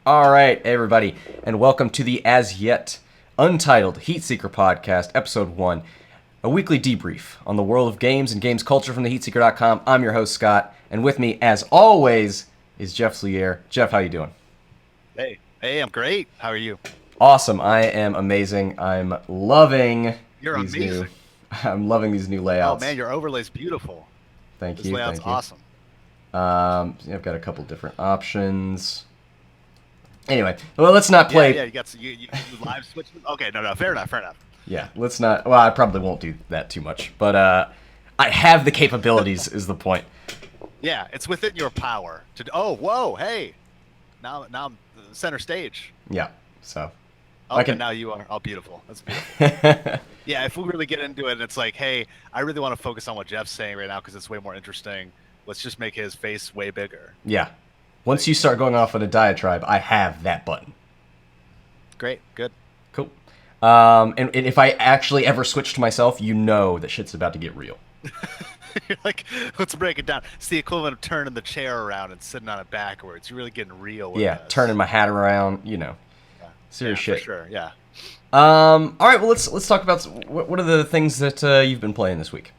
All right, everybody, and welcome to the As-Yet-Untitled Heatseeker podcast, Ep.1, a weekly debrief on the world of games and games culture from the Heatseeker.com. I'm your host, Scott, and with me, as always, is Jeff Slier. Jeff, how you doing? Hey, I'm great. How are you? Awesome. I am amazing. I'm loving You're these new. amazing. I'm loving these new Oh layouts. man, your overlay's beautiful. Thank This you. layout's Thank you. awesome. I've got a couple different options. Anyway, well, let's not play. Yeah. You got you live switching. Okay, no, fair enough. Yeah, let's not. Well, I probably won't do that too much, but I have the capabilities. Is the point? Yeah, it's within your power to. Oh, whoa, hey, now I'm center stage. Yeah. So I Okay, can. now you are. Oh, beautiful. That's beautiful. Yeah, if we really get into it, it's like, hey, I really want to focus on what Jeff's saying right now because it's way more interesting. Let's just make his face way bigger. Yeah. Once you start going off on a diatribe, I have that button. Great, good. Cool. And if I actually ever switch to myself, you know that shit's about to get real. You're like, let's break it down. It's the equivalent of turning the chair around and sitting on it backwards. You're really getting real with Yeah, this. turning my hat around, Yeah. serious Yeah, shit. for sure. Yeah. All right, well let's talk about what are the things that you've been playing this week.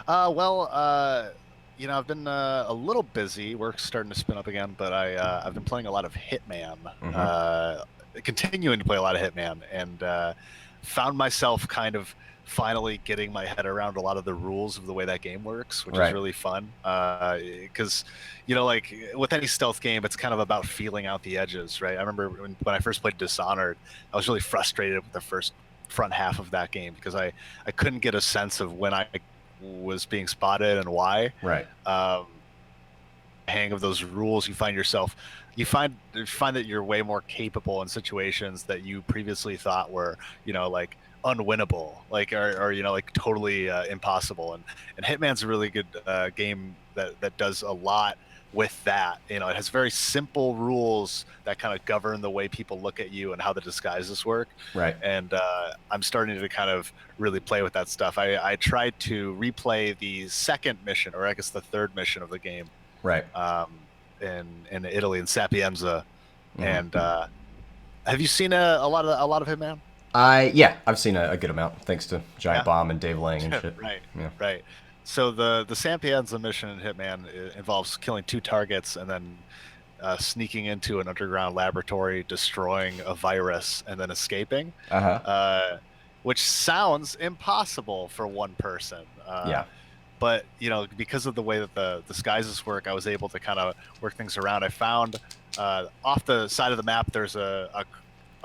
I've been a little busy. Work's starting to spin up again, but I've been playing a lot of Hitman. Continuing to play a lot of Hitman, and found myself kind of finally getting my head around a lot of the rules of the way that game works, which Right. is really fun. Because like with any stealth game, it's kind of about feeling out the edges, right? I remember when I first played Dishonored, I was really frustrated with the first front half of that game because I couldn't get a sense of when I was being spotted and why. Right. Hang of those rules, you find that you're way more capable in situations that you previously thought were like unwinnable, like or like totally impossible. And Hitman's a really good game that does a lot with that. It has very simple rules that kind of govern the way people look at you and how the disguises work. Right. And I'm starting to kind of really play with that stuff. I tried to replay the second mission, or I guess the third mission of the game, Right. in Italy, in Sapienza. And have you seen a lot of Hitman? I've seen a good amount thanks to Giant Yeah. Bomb and Dave Lang and shit. Right. Yeah. Right. So the Sapienza mission in Hitman involves killing two targets and then sneaking into an underground laboratory, destroying a virus, and then escaping. Which sounds impossible for one person. Yeah. But because of the way that the disguises work, I was able to kind of work things around. I found off the side of the map there's a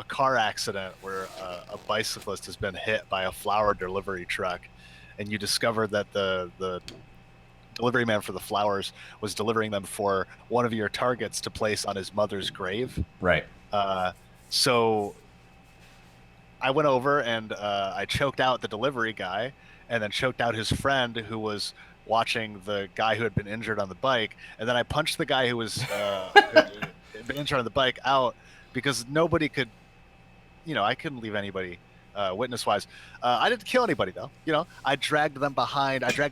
car accident where a bicyclist has been hit by a flower delivery truck, and you discover that the delivery man for the flowers was delivering them for one of your targets to place on his mother's grave. Right. So I went over and I choked out the delivery guy, and then choked out his friend who was watching the guy who had been injured on the bike, and then I punched the guy who was who had been injured on the bike out because nobody could, I couldn't leave anybody witness-wise. I didn't kill anybody though. I dragged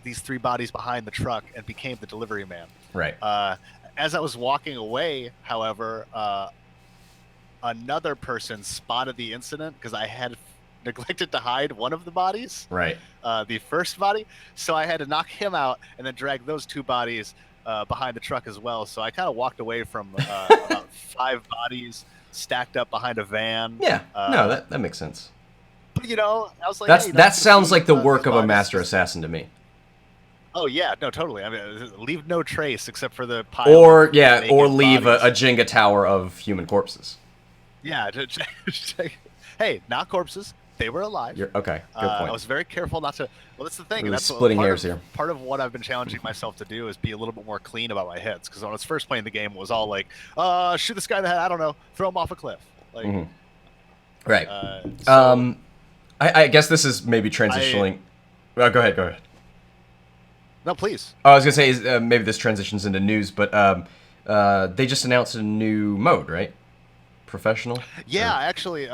these three bodies behind the truck and became the delivery man. Right. As I was walking away, however, another person spotted the incident because I had neglected to hide one of the bodies. Right. The first body. So I had to knock him out and then drag those two bodies behind the truck as well. So I kind of walked away from about five bodies stacked up behind a van. Yeah. No, that makes sense. But I was like, That sounds like the work of a master assassin to me. Oh yeah, no, totally. I mean, leave no trace except for the pile. Or of or naked leave a bodies. Jenga tower of human corpses. Yeah. Hey, not corpses. They were alive. Okay. Good point. I was very careful not to. Well, that's the thing. Really That's splitting part hairs of, here. Part of what I've been challenging myself to do is be a little bit more clean about my hits. Because when I was first playing the game, it was all like, shoot this guy in the head. I don't know, throw him off a cliff. Like, Right. so I guess this is maybe transitioning. Go ahead. no, please. Oh, I was gonna say maybe this transitions into news, but they just announced a new mode, right? Professional. Yeah, actually,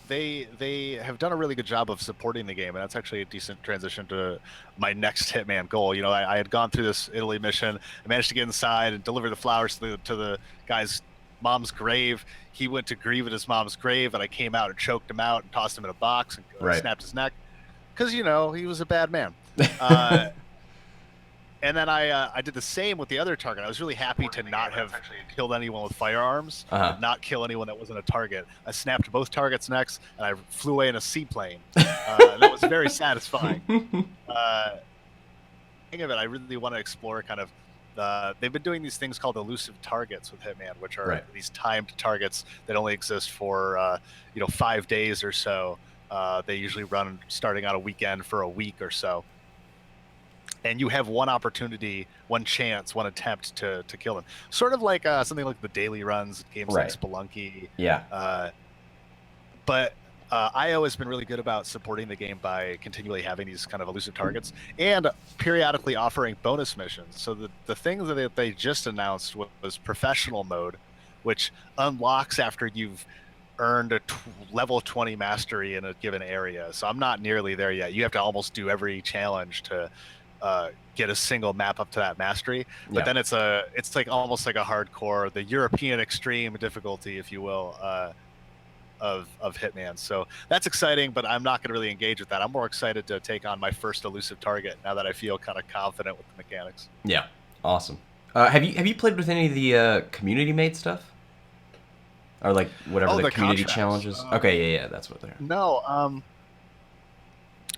they have done a really good job of supporting the game, and that's actually a decent transition to my next Hitman goal. I had gone through this Italy mission. I managed to get inside and deliver the flowers to the guy's mom's grave. He went to grieve at his mom's grave, and I came out and choked him out and tossed him in a box and Right. snapped his neck because he was a bad man. And then I did the same with the other target. I was really happy to not have killed anyone with firearms, and not kill anyone that wasn't a target. I snapped both targets' necks, and I flew away in a seaplane. And that was very satisfying. Of it, I really want to explore kind of they've been doing these things called elusive targets with Hitman, which are these timed targets that only exist for 5 days or so. They usually run starting on a weekend for a week or so, and you have one opportunity, one chance, one attempt to kill them. Sort of like something like the daily runs, games like Spelunky. Yeah. But IO has been really good about supporting the game by continually having these kind of elusive targets and periodically offering bonus missions. So the thing that they just announced was professional mode, which unlocks after you've earned a level 20 mastery in a given area. So I'm not nearly there yet. You have to almost do every challenge to get a single map up to that mastery. But then it's like almost like a hardcore, the European extreme difficulty, if you will, of Hitman. So that's exciting, but I'm not going to really engage with that. I'm more excited to take on my first elusive target now that I feel kind of confident with the mechanics. Yeah, awesome. Have you played with any of the community made stuff, or like whatever the community challenges? Okay, yeah, that's what they're. No,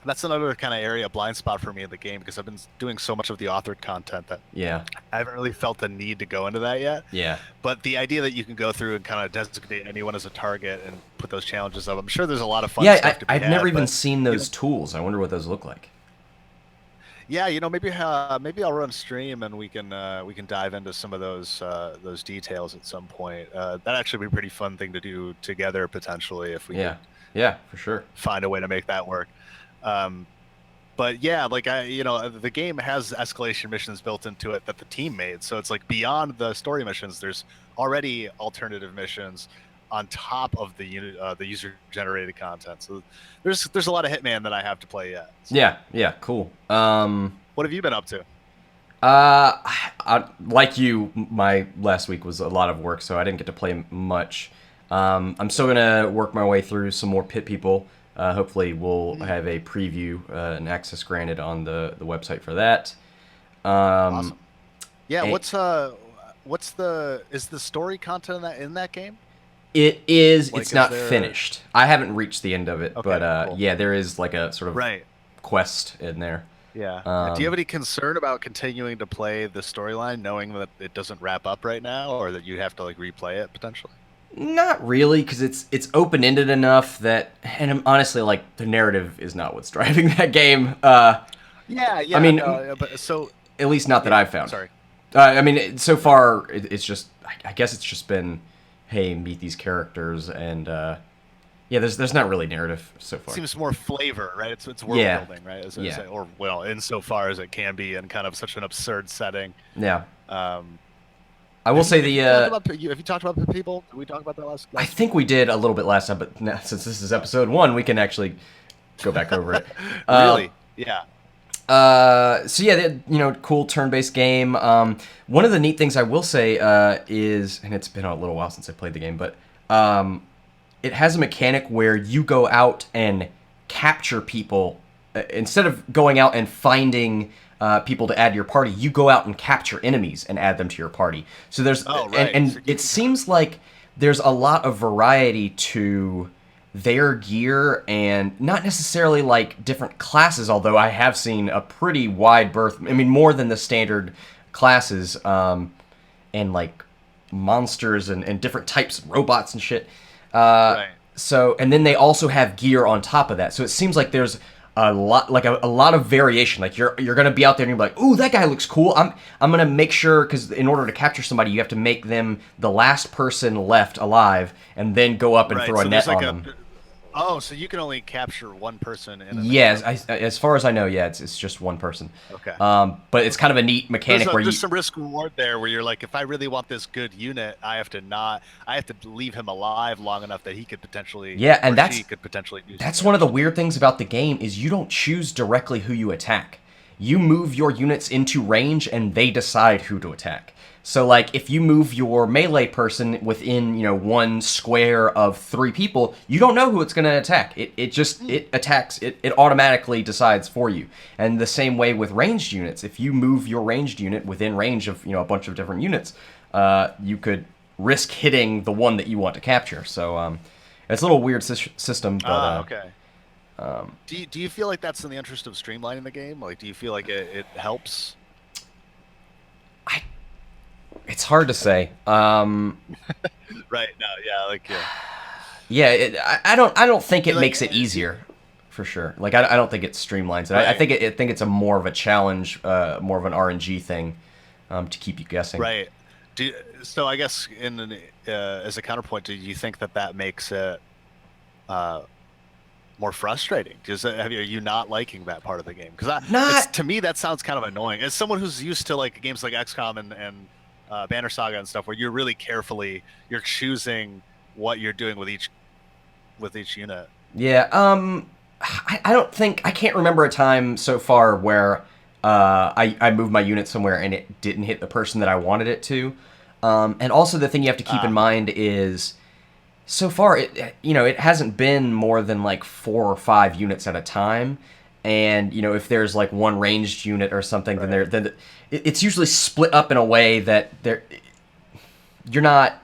that's another kind of area blind spot for me in the game because I've been doing so much of the authored content that I haven't really felt the need to go into that yet. Yeah. But the idea that you can go through and kind of designate anyone as a target and put those challenges up, I'm sure there's a lot of fun stuff to be had. I've never even seen those tools. I wonder what those look like. Yeah, maybe I'll run stream and we can dive into some of those details at some point. That'd actually be a pretty fun thing to do together potentially if we could for sure find a way to make that work. But yeah, like the game has escalation missions built into it that the team made. So it's like beyond the story missions, there's already alternative missions on top of the user generated content. So there's a lot of Hitman that I have to play yet. So. Yeah, cool. What have you been up to? Like you, my last week was a lot of work, so I didn't get to play much. I'm still gonna work my way through some more Pit People. Hopefully we'll have a preview and access granted on the website for that. Awesome. Yeah, is the story content in that game? It is. Like, it's not finished. I haven't reached the end of it, okay, but cool. Yeah, there is like a sort of quest in there. Yeah. Do you have any concern about continuing to play the storyline, knowing that it doesn't wrap up right now, or that you have to like replay it potentially? Not really, because it's open-ended enough that, and honestly, like the narrative is not what's driving that game. Yeah. I mean, but so at least not that I've found. Sorry. I mean, so far it's just, I guess it's just been, hey, meet these characters, and there's not really narrative so far. It seems more flavor, right? It's world building, right? Or well, insofar as it can be in kind of such an absurd setting. Yeah. I will say have you talked about people? Did we talk about that last? I think we did a little bit last time, but now, since this is episode 1, we can actually go back over it. Really? Yeah. So yeah, cool turn-based game. One of the neat things I will say is, and it's been a little while since I played the game, but it has a mechanic where you go out and capture people instead of going out and finding people to add to your party. You go out and capture enemies and add them to your party. So there's and so it seems like there's a lot of variety to their gear, and not necessarily like different classes, although I have seen a pretty wide berth. I mean, more than the standard classes, and like monsters and different types of robots and shit. So, and then they also have gear on top of that. So it seems like there's a lot, like a lot of variation. Like you're gonna be out there and you're like, ooh, that guy looks cool. I'm gonna make sure, because in order to capture somebody, you have to make them the last person left alive, and then go up and throw a net on them. Oh, so you can only capture one person in a Yes, as far as I know, yeah, it's just one person. Okay. But it's kind of a neat mechanic where there's some risk reward there, where you're like, if I really want this good unit, I have to leave him alive long enough that he could potentially that's do one of the weird things about the game is you don't choose directly who you attack. you move your units into range and they decide who to attack. So, like, if you move your melee person within, 1 square of 3 people, you don't know who it's going to attack. It attacks, it automatically decides for you. And the same way with ranged units. If you move your ranged unit within range of, a bunch of different units, you could risk hitting the one that you want to capture. So, it's a little weird system, but... okay. Do you feel like that's in the interest of streamlining the game? Like, do you feel like it helps? It's hard to say. Right. No. Yeah. Yeah. I don't think it makes it easier, for sure. Like I don't think it streamlines it. Right. I think it's a more of a challenge, more of an RNG thing, to keep you guessing. Right. So I guess as a counterpoint, do you think that makes it more frustrating? Are you not liking that part of the game? Because to me that sounds kind of annoying. As someone who's used to like games like XCOM and Banner Saga and stuff, where you're really you're choosing what you're doing with each unit. Yeah. I can't remember a time so far where I moved my unit somewhere and it didn't hit the person that I wanted it to. And also the thing you have to keep in mind is, so far it hasn't been more than like 4 or 5 units at a time. And if there's like one ranged unit or something, right, then it's usually split up in a way that you're not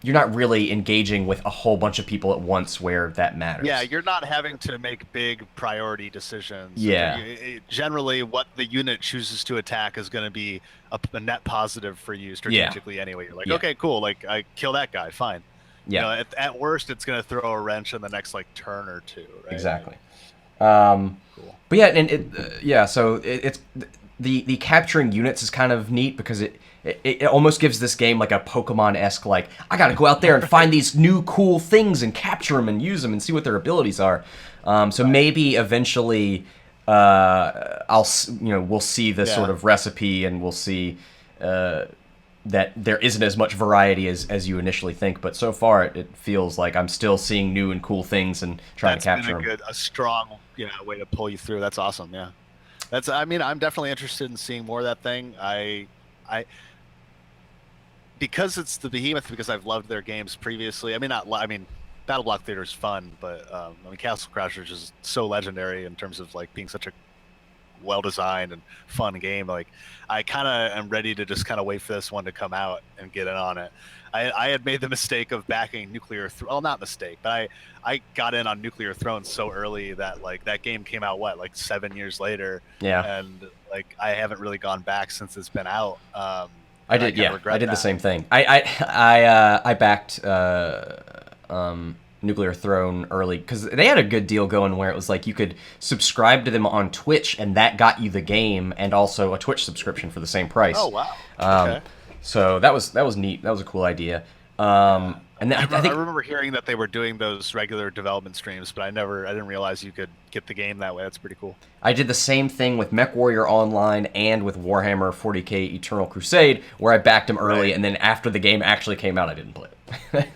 really engaging with a whole bunch of people at once where that matters. Yeah, you're not having to make big priority decisions. Yeah. Generally, what the unit chooses to attack is going to be a net positive for you strategically anyway. You're like, okay, cool. Like, I kill that guy, fine. Yeah. At worst, it's going to throw a wrench in the next like turn or two. Right? Exactly. Cool. But yeah, and so it's the capturing units is kind of neat because it almost gives this game like a Pokemon-esque, like, I gotta go out there and find these new cool things and capture them and use them and see what their abilities are. So maybe eventually we'll see this sort of recipe, and we'll see that there isn't as much variety as you initially think. But so far it feels like I'm still seeing new and cool things and trying to capture them. That's been a strong way to pull you through. That's awesome. Yeah. I'm definitely interested in seeing more of that thing. I because it's the Behemoth, because I've loved their games previously. Battle Block Theater is fun, but Castle Crashers is so legendary in terms of like being such a well-designed and fun game. Like, I kind of am ready to just kind of wait for this one to come out and get in on it. I had made the mistake of backing Nuclear Throne. Well, not mistake, but I got in on Nuclear Throne so early that like that game came out like 7 years later. Yeah. And like I haven't really gone back since it's been out. I did the same thing. I backed Nuclear Throne early because they had a good deal going where it was like you could subscribe to them on Twitch and that got you the game and also a Twitch subscription for the same price. Oh wow! Okay. So that was neat. That was a cool idea. And I remember hearing that they were doing those regular development streams, but I didn't realize you could get the game that way. That's pretty cool. I did the same thing with MechWarrior Online and with Warhammer 40k Eternal Crusade, where I backed them early, and then after the game actually came out, I didn't play it.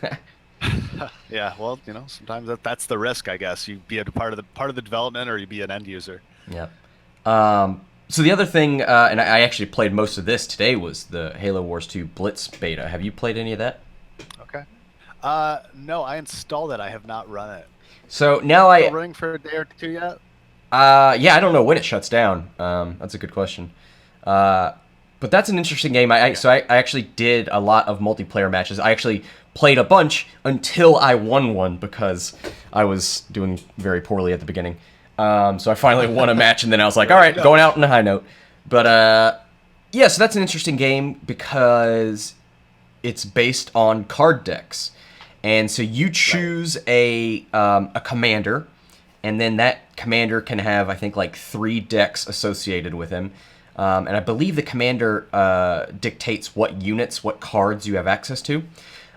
Yeah, well, sometimes that's the risk, I guess. You be a part of the development, or you be an end user. Yeah. So the other thing, and I actually played most of this today, was the Halo Wars 2 Blitz beta. Have you played any of that? Okay. No, I installed it. I have not run it. So now Still running for a day or two yet? Yeah, I don't know when it shuts down. That's a good question. But that's an interesting game. So I actually did a lot of multiplayer matches. I actually played a bunch until I won one because I was doing very poorly at the beginning. So I finally won a match, and then I was like, all right, going out on a high note. But yeah, so that's an interesting game because it's based on card decks. And so you choose a commander, and then that commander can have, I think, like 3 decks associated with him. And I believe the commander dictates what units, what cards you have access to.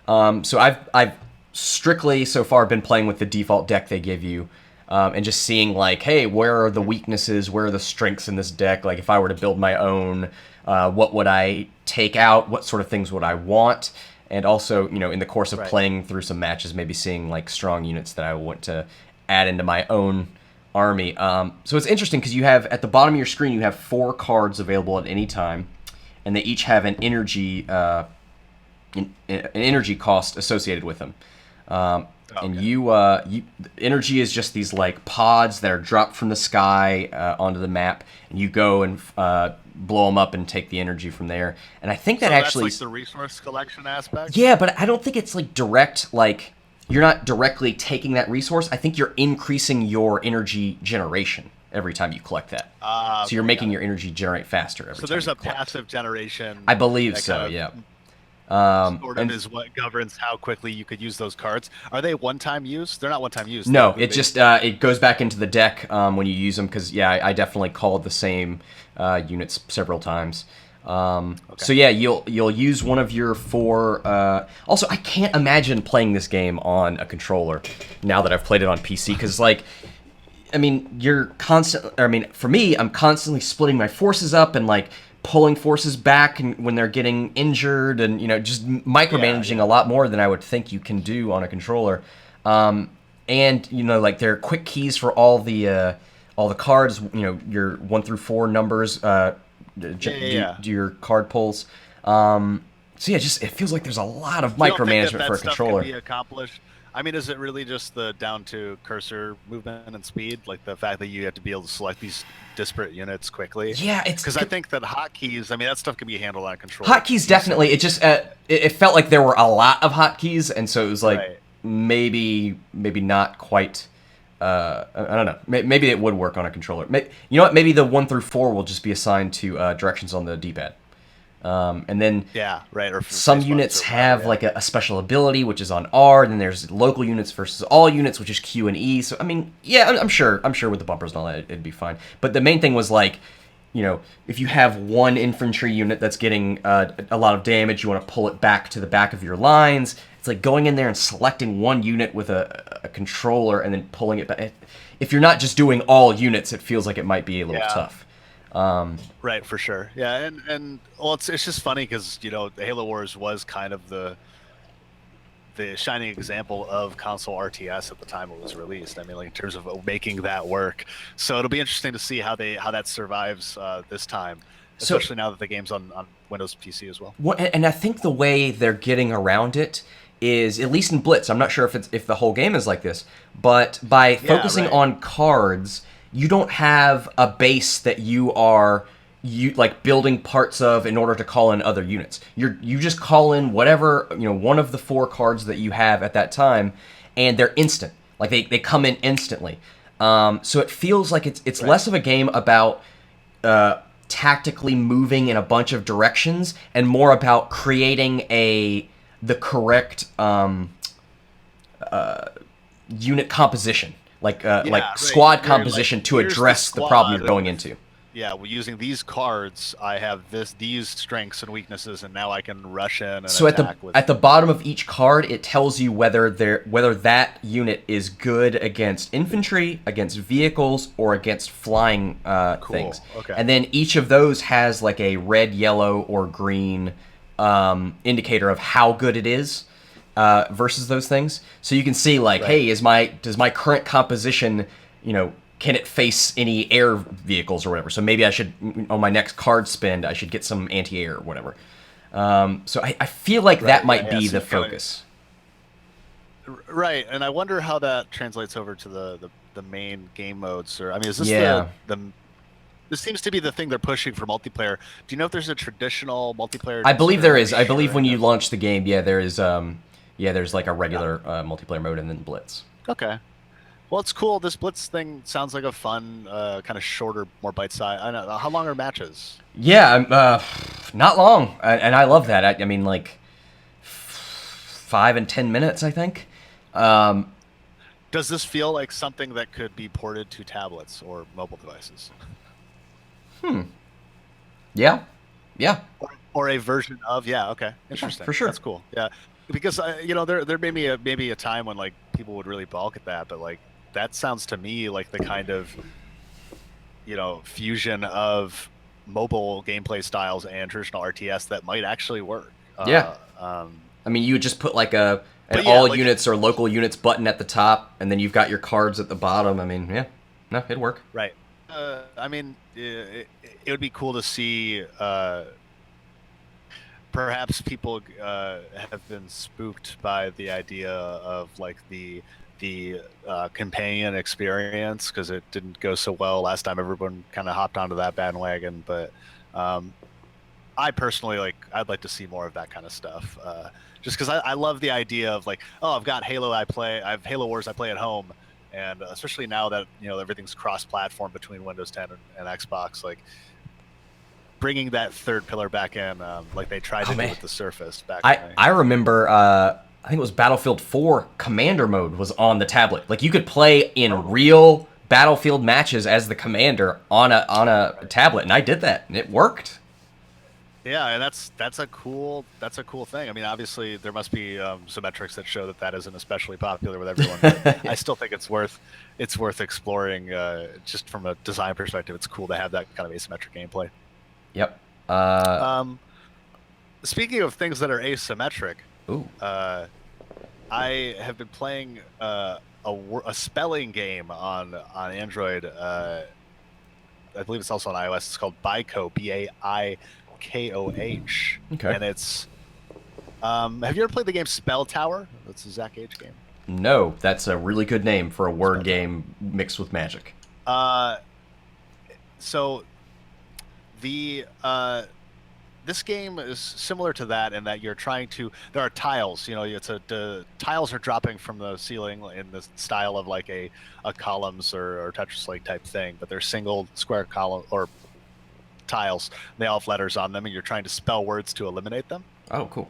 So I've strictly so far been playing with the default deck they give you, and just seeing like, hey, where are the weaknesses? Where are the strengths in this deck? Like, if I were to build my own, what would I take out? What sort of things would I want? And also, in the course of playing through some matches, maybe seeing like strong units that I want to add into my own army. So it's interesting because you have at the bottom of your screen you have 4 cards available at any time, and they each have an energy cost associated with them. And energy is just these like pods that are dropped from the sky onto the map, and you go and blow them up and take the energy from there. And I think that actually that's like the resource collection aspect. Yeah, but I don't think it's like direct. Like you're not directly taking that resource. I think you're increasing your energy generation every time you collect that. So you're making your energy generate faster every time. So there's a passive generation. I believe so. Yeah. Sort of is what governs how quickly you could use those cards. Are they one-time use? They're not one-time use. No, it just it goes back into the deck when you use them because I definitely called the same units several times. So yeah, you'll use one of your 4. Also, I can't imagine playing this game on a controller now that I've played it on PC because like. I mean, for me, I'm constantly splitting my forces up and like pulling forces back and when they're getting injured and just micromanaging a lot more than I would think you can do on a controller. And like there are quick keys for all the cards. Your 1 through 4 numbers. Do your card pulls. So yeah, it feels like there's a lot of micromanagement for a controller. Can be accomplished. I mean, is it really just the down to cursor movement and speed, like the fact that you have to be able to select these disparate units quickly? Yeah, because I think that hotkeys. I mean, that stuff can be handled on a controller. Hotkeys definitely. It just it felt like there were a lot of hotkeys, and so it was like maybe not quite. I don't know. Maybe it would work on a controller. You know what? Maybe the 1 through 4 will just be assigned to directions on the D-pad. And then or some units have like a special ability, which is on R. And then there's local units versus all units, which is Q and E. So I mean, yeah, I'm sure with the bumpers and all that, it'd be fine. But the main thing was like, if you have one infantry unit that's getting a lot of damage, you want to pull it back to the back of your lines. It's like going in there and selecting one unit with a controller and then pulling it back. If you're not just doing all units, it feels like it might be a little tough. Right, for sure. Yeah, and well, it's just funny because the Halo Wars was kind of the shining example of console RTS at the time it was released. I mean, like in terms of making that work. So it'll be interesting to see how that survives this time, especially now that the game's on Windows PC as well. And I think the way they're getting around it is, at least in Blitz, I'm not sure if the whole game is like this, but by focusing on cards. You don't have a base that you are like building parts of in order to call in other units. You just call in whatever one of the 4 cards that you have at that time, and they're instant. Like they come in instantly. So it feels like it's less of a game about tactically moving in a bunch of directions and more about creating the correct unit composition. Like squad composition to address the problem you're going into. Yeah, well, using these cards, I have these strengths and weaknesses, and now I can rush in and attack at the bottom of each card, it tells you whether that unit is good against infantry, against vehicles, or against flying things. Okay. And then each of those has like a red, yellow, or green indicator of how good it is. Versus those things, so you can see like, hey, does my current composition, can it face any air vehicles or whatever? So maybe I should, on my next card spend, I should get some anti-air or whatever. So I feel like that might be the focus. Right, and I wonder how that translates over to the main game modes. Or I mean, is this this seems to be the thing they're pushing for multiplayer. Do you know if there's a traditional multiplayer? I believe there is. I believe when you launch the game, there is. There's like a regular multiplayer mode and then Blitz. Okay. Well, it's cool. This Blitz thing sounds like a fun, kind of shorter, more bite-sized. I don't know. How long are matches? Yeah, not long. And I love that. I mean, like 5 and 10 minutes, I think. Does this feel like something that could be ported to tablets or mobile devices? Yeah. Or a version of, okay. Interesting. For sure. That's cool. Yeah. Because there may be maybe a time when like people would really balk at that, but like that sounds to me like the kind of fusion of mobile gameplay styles and traditional RTS that might actually work. I mean, you would just put like an all units or local units button at the top, and then you've got your cards at the bottom. I mean, No, it'd work. Right. I mean, it would be cool to see. Perhaps people have been spooked by the idea of like the companion experience because it didn't go so well last time. Everyone kind of hopped onto that bandwagon, but um, I personally I'd like to see more of that kind of stuff. Just because I love the idea of like, oh, I've got Halo. I have Halo Wars. I play at home, and especially now that everything's cross-platform between Windows 10 and Xbox, like bringing that third pillar back in, like they tried to do with the Surface back. I remember. I think it was Battlefield 4 Commander mode was on the tablet. Like you could play in real Battlefield matches as the commander on a tablet, and I did that, and it worked. Yeah, and that's a cool thing. I mean, obviously there must be some metrics that show that isn't especially popular with everyone. But I still think it's worth exploring. Just from a design perspective, it's cool to have that kind of asymmetric gameplay. Yep. Speaking of things that are asymmetric, ooh. I have been playing a spelling game on Android. I believe it's also on iOS. It's called Baikoh, BAIKOH. Okay. And it's have you ever played the game Spell Tower? That's a Zach H game. No, that's a really good name for a word game mixed with magic. So the this game is similar to that in that you're trying to. There are tiles. The tiles are dropping from the ceiling in the style of like a columns or Tetris-like type thing, but they're single square column or tiles. They all have letters on them, and you're trying to spell words to eliminate them. Oh, cool.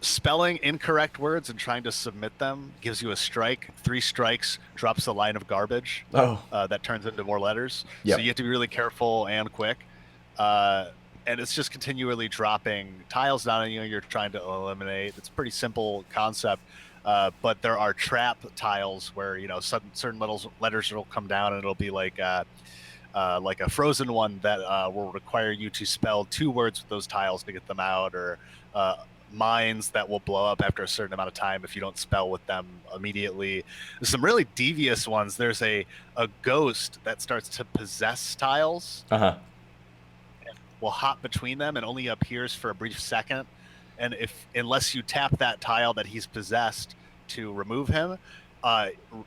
Spelling incorrect words and trying to submit them gives you a strike. 3 strikes drops a line of garbage. Oh. That turns into more letters. Yep. So you have to be really careful and quick. And it's just continually dropping tiles down, and you're trying to eliminate. It's a pretty simple concept, but there are trap tiles where certain letters will come down, and it'll be like a frozen one that will require you to spell 2 words with those tiles to get them out, or mines that will blow up after a certain amount of time if you don't spell with them immediately. There's some really devious ones. There's a ghost that starts to possess tiles. Will hop between them and only appears for a brief second, and unless you tap that tile that he's possessed to remove him,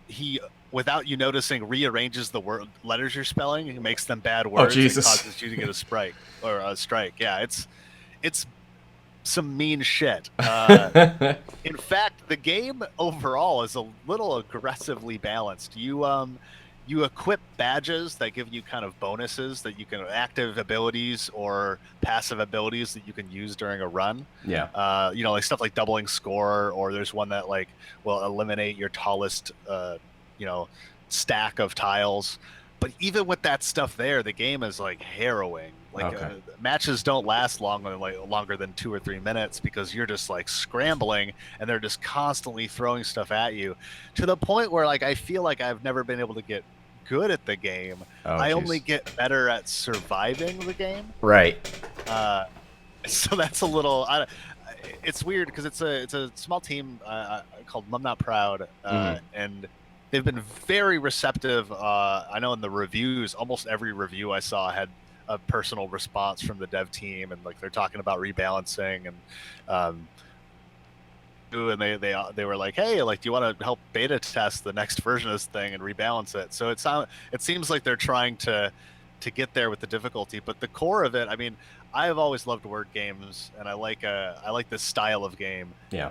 he, without you noticing, rearranges the letters you're spelling. He makes them bad words. Oh, Jesus. And causes you to get a strike or a strike. Yeah, it's some mean shit. In fact, the game overall is a little aggressively balanced. You equip badges that give you kind of bonuses that you can active abilities or passive abilities that you can use during a run. Yeah. Like stuff like doubling score, or there's one that like will eliminate your tallest, stack of tiles. But even with that stuff there, the game is like harrowing. Matches don't last longer than 2 or 3 minutes because you're just like scrambling and they're just constantly throwing stuff at you, to the point where like I feel like I've never been able to get good at the game. I only get better at surviving the game. Right. So that's a little. It's weird because it's a small team called Mum Not Proud, and they've been very receptive. I know in the reviews, almost every review I saw had a personal response from the dev team, and like they're talking about rebalancing and they were like, hey, like, do you want to help beta test the next version of this thing and rebalance it? So it seems like they're trying to get there with the difficulty, but the core of it, I mean, I have always loved word games, and I like this style of game. Yeah.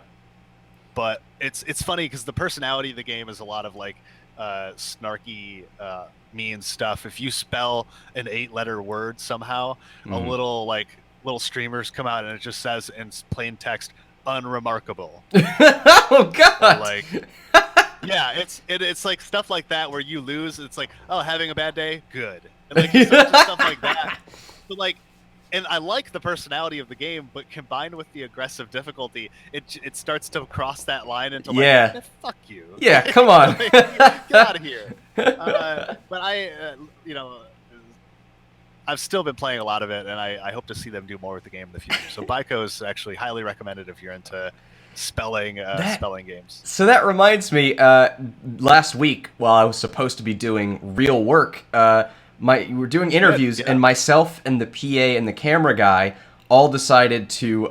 But it's funny because the personality of the game is a lot of like snarky, mean stuff. If you spell an 8-letter word somehow, a little streamers come out and it just says in plain text, unremarkable. Oh God! Like, yeah, it's like stuff like that where you lose. It's like, oh, having a bad day, good. And like stuff like that. But like, and I like the personality of the game, but combined with the aggressive difficulty, it starts to cross that line into like, fuck you. Yeah, come on. Like, get out of here. But I've still been playing a lot of it, and I hope to see them do more with the game in the future. So Baiko is actually highly recommended if you're into spelling games. So that reminds me, last week while I was supposed to be doing real work, we were doing interviews, and myself and the PA and the camera guy all decided to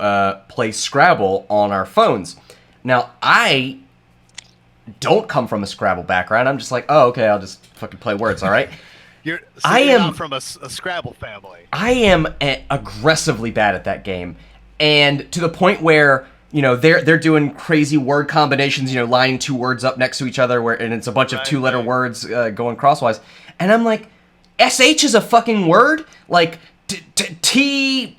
play Scrabble on our phones. Now, I don't come from a Scrabble background. I'm just like, oh, okay, I'll just fucking play words, all right? You're not from a Scrabble family. I am aggressively bad at that game, and to the point where, you know, they're doing crazy word combinations, you know, lining two words up next to each other, and it's a bunch of two-letter words going crosswise, and I'm like, SH is a fucking word? Like, T...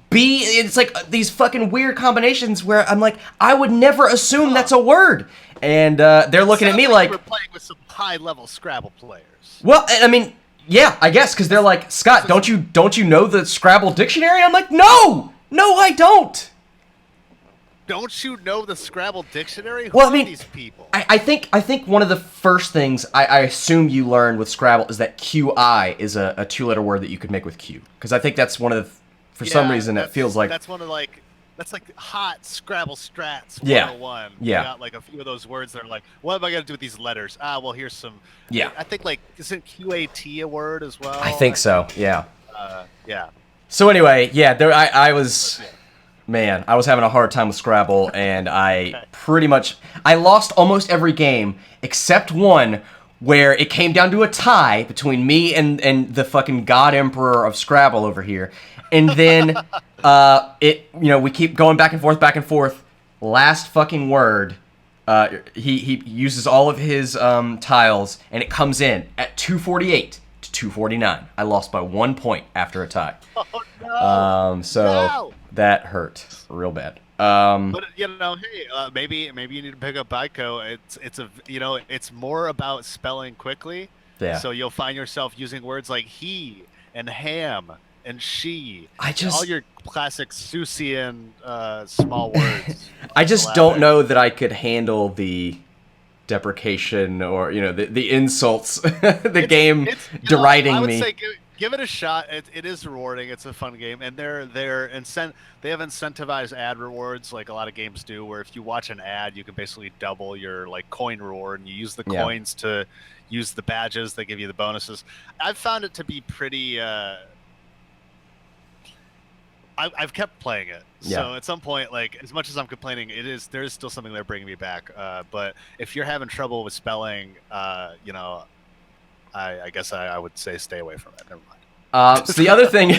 B, it's like these fucking weird combinations where I'm like, I would never assume that's a word. And they're looking at me like we're playing with some high-level Scrabble players. Well, I mean, yeah, I guess, because they're like, Scott, don't you know the Scrabble dictionary? I'm like, no, I don't. Don't you know the Scrabble dictionary? Well, I mean, these people? I think one of the first things I assume you learned with Scrabble is that QI is a two-letter word that you could make with Q, because I think that's one of the. For some reason, it feels like that's one of that's like hot Scrabble strats 101. Yeah. You got like a few of those words that are like, what am I gonna do with these letters? Well, here's some. Yeah. I think like isn't QAT a word as well? I think so. Yeah. Yeah. So anyway, yeah, I was. Man, I was having a hard time with Scrabble, and I lost almost every game except one where it came down to a tie between me and the fucking God Emperor of Scrabble over here. And then we keep going back and forth. Last fucking word, he uses all of his tiles, and it comes in at 248 to 249. I lost by 1 point after a tie. Oh no! So that hurt real bad. But hey, maybe you need to pick up Baiko. It's more about spelling quickly. Yeah. So you'll find yourself using words like he and ham and she. All your classic Seussian small words. I just don't know that I could handle the deprecation or the insults the game deriding me. I would say give it a shot. It is rewarding. It's a fun game, and they have incentivized ad rewards like a lot of games do, where if you watch an ad, you can basically double your like coin reward, and you use the coins to use the badges. They give you the bonuses. I've found it to be pretty. I've kept playing it. So at some point, like as much as I'm complaining, there is still something there bringing me back. But if you're having trouble with spelling, I guess I would say stay away from it. Never mind. So the other thing,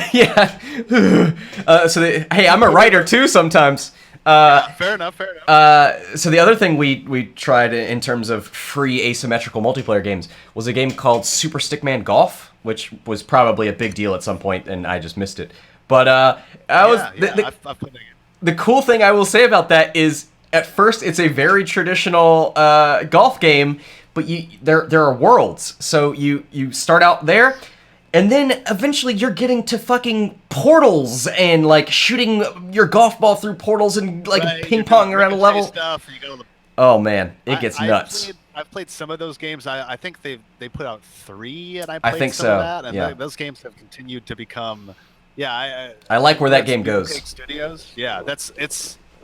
hey, I'm a writer too sometimes. Fair enough. So the other thing we tried in terms of free asymmetrical multiplayer games was a game called Super Stickman Golf, which was probably a big deal at some point, and I just missed it. But I've played it. The cool thing I will say about that is, at first, it's a very traditional golf game, but there are worlds. So you start out there, and then eventually you're getting to fucking portals and like shooting your golf ball through portals and like ping pong around a level. Oh man, it gets nuts. I've played some of those games. I think they put out 3, and I played some of that. And those games have continued to become. Yeah, I like where that game goes. Studios. Yeah,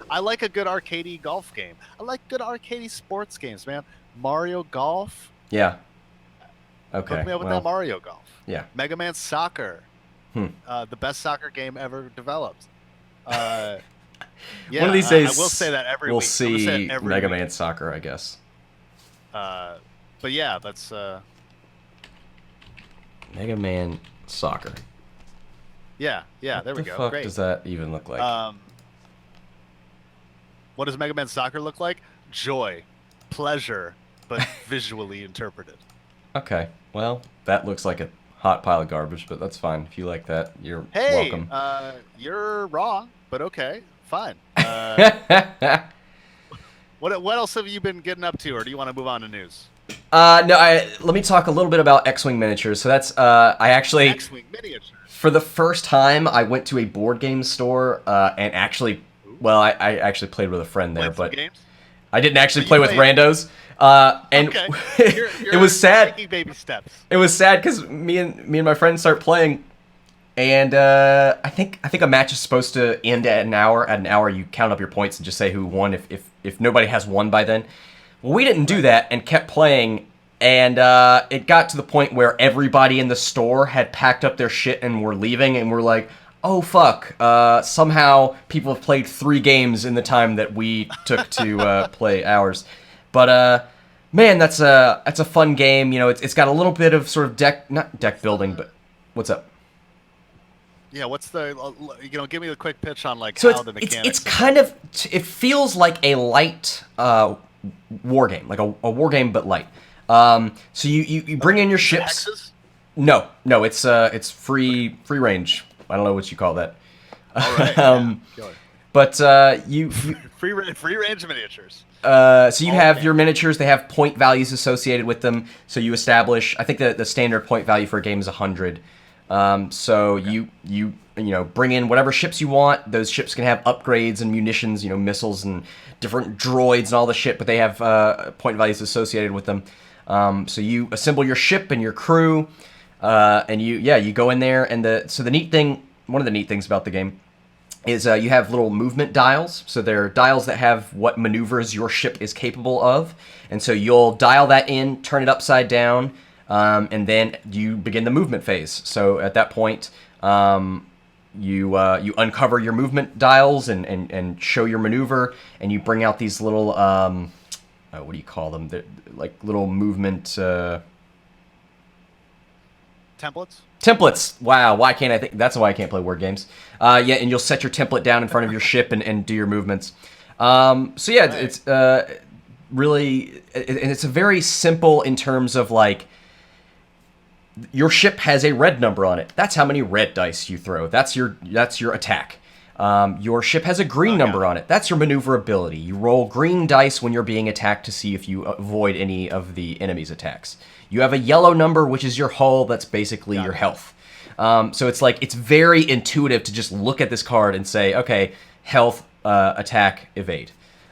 I like a good arcadey golf game. I like good arcadey sports games, man. Mario Golf. Yeah. Okay. Hook me up with that Mario Golf. Yeah. Mega Man Soccer. The best soccer game ever developed. One of these days, I will say that every we'll week. see Mega Man Soccer, I guess. But yeah, that's Mega Man Soccer. Yeah, there we go. What the fuck Great. does that even look like? What does Mega Man Soccer look like? Joy, pleasure, but visually interpreted. Okay, well, that looks like a hot pile of garbage, but that's fine. If you like that, you're welcome. You're wrong, but okay, fine. What else have you been getting up to, or do you want to move on to news? No, let me talk a little bit about X-Wing miniatures. So that's X-Wing miniatures. For the first time, I went to a board game store and actually, I actually played with a friend there, but games? I didn't actually play with randos. And okay. It was sad. Taking baby steps. It was sad because me and my friend start playing, And I think a match is supposed to end at an hour. At an hour, you count up your points and just say who won if nobody has won by then. Well, we didn't do that and kept playing, and it got to the point where everybody in the store had packed up their shit and were leaving, and we're like, oh fuck, somehow people have played 3 games in the time that we took to play ours. But man, that's a fun game. You know, it's got a little bit of sort of not deck building, but what's up? Yeah, what's the give me the quick pitch on like So how the mechanics. it's kind of, it feels like a light war game, like a war game but light. So you bring in your ships. Taxes? No, it's free range. I don't know what you call that. All right. But you free range miniatures. so you have your miniatures. They have point values associated with them. So you establish. I think the standard point value for a game is 100. So you bring in whatever ships you want. Those ships can have upgrades and munitions, missiles and different droids and all the shit, but they have point values associated with them. So you assemble your ship and your crew, and you go in there. And one of the neat things about the game is you have little movement dials. So they're dials that have what maneuvers your ship is capable of, and so you'll dial that in, turn it upside down. And then you begin the movement phase. So at that point, you uncover your movement dials and show your maneuver, and you bring out these little what do you call them? They're like little movement templates. Wow, why can't I think? That's why I can't play word games. And you'll set your template down in front of your ship and do your movements. So yeah, right. It's really, and it's a very simple in terms of like, your ship has a red number on it. That's how many red dice you throw. That's your attack. Your ship has a green number on it. That's your maneuverability. You roll green dice when you're being attacked to see if you avoid any of the enemy's attacks. You have a yellow number, which is your hull. That's basically your health. So it's very intuitive to just look at this card and say, okay, health, attack, evade.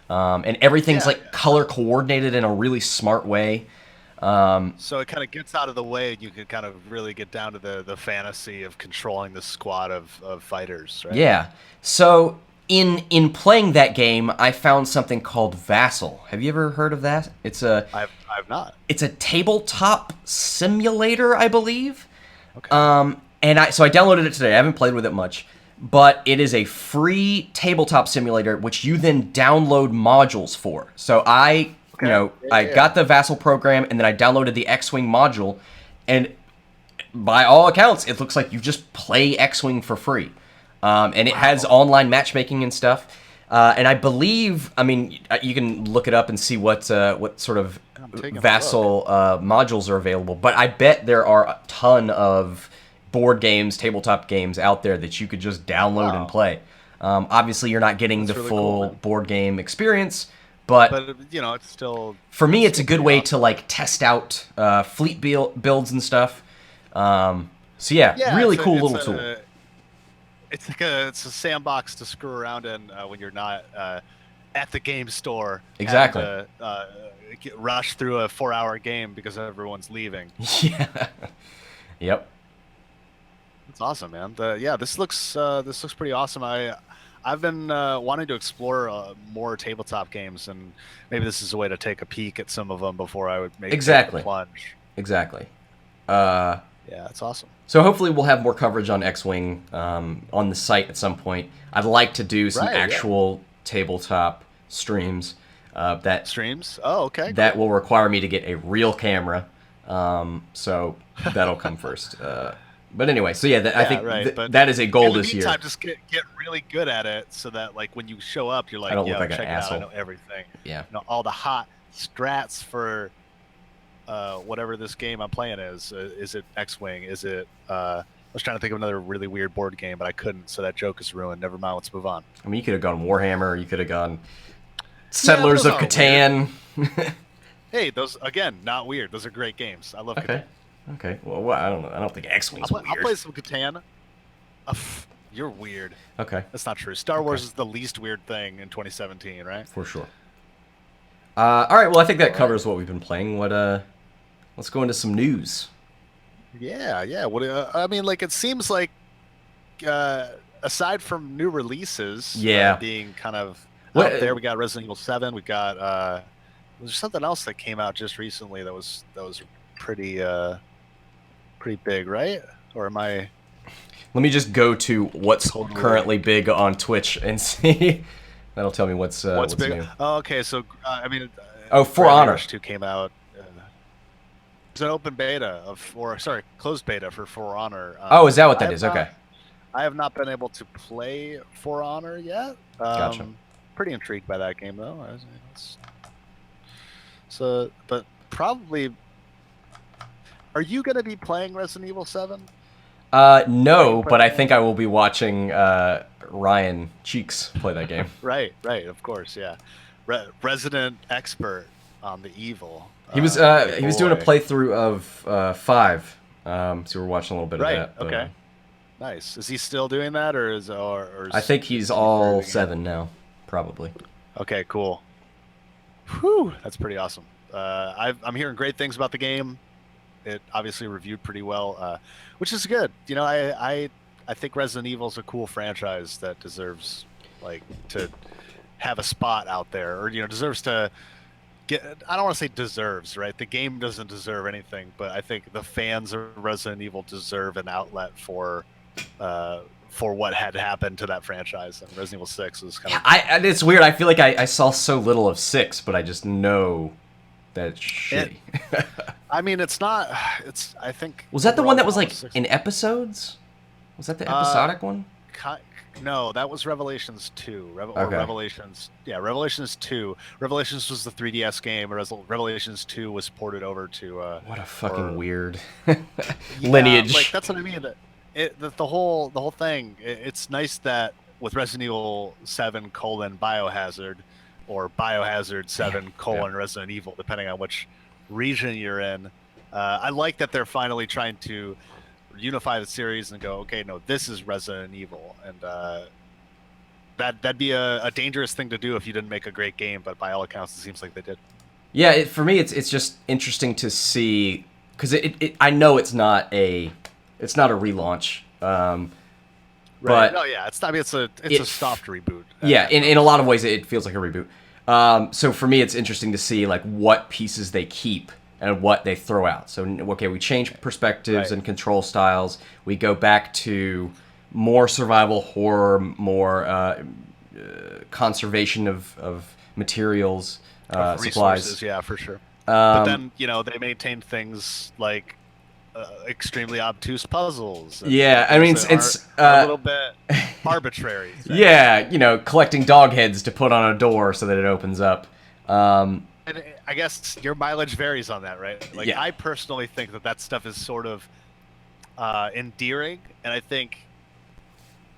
And everything's color coordinated in a really smart way. So it kind of gets out of the way, and you can kind of really get down to the fantasy of controlling the squad of fighters, right? Yeah. So in playing that game, I found something called Vassal. Have you ever heard of that? I've not. It's a tabletop simulator, I believe. Okay. So I downloaded it today. I haven't played with it much, but it is a free tabletop simulator which you then download modules for. So I got the Vassal program, and then I downloaded the X-Wing module, and by all accounts, it looks like you just play X-Wing for free. And it has online matchmaking and stuff. And I believe, you can look it up and see what sort of Vassal modules are available, but I bet there are a ton of board games, tabletop games out there that you could just download and play. Obviously, you're not getting the full board game experience, but it's still, for me, it's a good way to like test out fleet builds and stuff. Really cool little tool. It's like it's a sandbox to screw around in when you're not at the game store. Exactly. And, get rushed through a 4-hour game because everyone's leaving. Yeah. Yep. That's awesome, man. This looks pretty awesome. I've been wanting to explore more tabletop games, and maybe this is a way to take a peek at some of them before I would make the plunge. Exactly. Yeah, that's awesome. So hopefully we'll have more coverage on X-Wing on the site at some point. I'd like to do some actual tabletop streams. Streams? Oh, okay. That will require me to get a real camera, so that'll come first. But anyway, so I think that is a goal this year. Just get really good at it, so that like when you show up, you're like, I don't look yo, like check an it out, asshole. I know everything. Yeah. All the hot strats for whatever this game I'm playing is. Is it X-Wing? Is it? I was trying to think of another really weird board game, but I couldn't, so that joke is ruined. Never mind. Let's move on. You could have gone Warhammer. You could have gone Settlers of Catan. Hey, those again, not weird. Those are great games. I love Catan. Okay. Well, I don't know. I don't think X-Wing's weird. I'll play some Catan. You're weird. Okay. That's not true. Star Wars is the least weird thing in 2017, right? For sure. All right. Well, I think that covers what we've been playing. Let's go into some news. Yeah. What? It seems like aside from new releases, Yeah. being kind of What- out there, we got Resident Evil 7. We got was there something else that came out just recently that was pretty pretty big, right? Or am I Let me just go to what's totally currently big on Twitch and see. That'll tell me what's big? new. Oh, okay. So I mean, Oh, For Gravity Honor. Rush 2 came out. It's an open beta closed beta for For Honor. Oh, is that what I that have is? not- Okay. I have not been able to play For Honor yet. Gotcha. Pretty intrigued by that game though. So, but probably, are you going to be playing Resident Evil 7? No, but I think I will be watching Ryan Cheeks play that game. Right, of course, yeah. Resident expert on the evil. He was doing a playthrough of 5, so we were watching a little bit Right. of that. But, Okay. Nice. Is he still doing that, or is I think he's all 7 now, probably. Okay, cool. Whew, that's pretty awesome. I'm hearing great things about the game. It obviously reviewed pretty well, which is good. You know, I think Resident Evil's a cool franchise that deserves to have a spot out there, or deserves to get. I don't want to say deserves, right? The game doesn't deserve anything, but I think the fans of Resident Evil deserve an outlet for what had happened to that franchise. And Resident Evil 6 was kind of. It's weird. I feel like I saw so little of 6, but I just know that it's shitty. I mean, it's not. It's. I think. Was that the one that was overall, like in episodes? Was that the episodic one? No, that was Revelations 2. Or Revelations. Yeah, Revelations 2. Revelations was the 3DS game. Revelations 2 was ported over to. What a fucking weird lineage. Like that's what I mean. The whole thing. It's nice that with Resident Evil 7 : Biohazard, or Biohazard 7 : Resident Evil, depending on which region you're in. I like that they're finally trying to unify the series and go, okay, no, this is Resident Evil, and that'd be a dangerous thing to do if you didn't make a great game. But by all accounts, it seems like they did. Yeah, for me, it's just interesting to see, because I know it's not a relaunch. Right. But no, yeah, it's. I mean, it's a soft reboot. Yeah, in a lot of ways, it feels like a reboot. So for me, it's interesting to see like what pieces they keep and what they throw out. So okay, we change perspectives and control styles. We go back to more survival horror, more conservation of materials, Of supplies. resources, yeah, for sure. But then they maintain things like extremely obtuse puzzles. Yeah, I mean it's a little bit arbitrary. Yeah, collecting dog heads to put on a door so that it opens up. And I guess your mileage varies on that, right? Like, yeah. I personally think that stuff is sort of endearing, and I think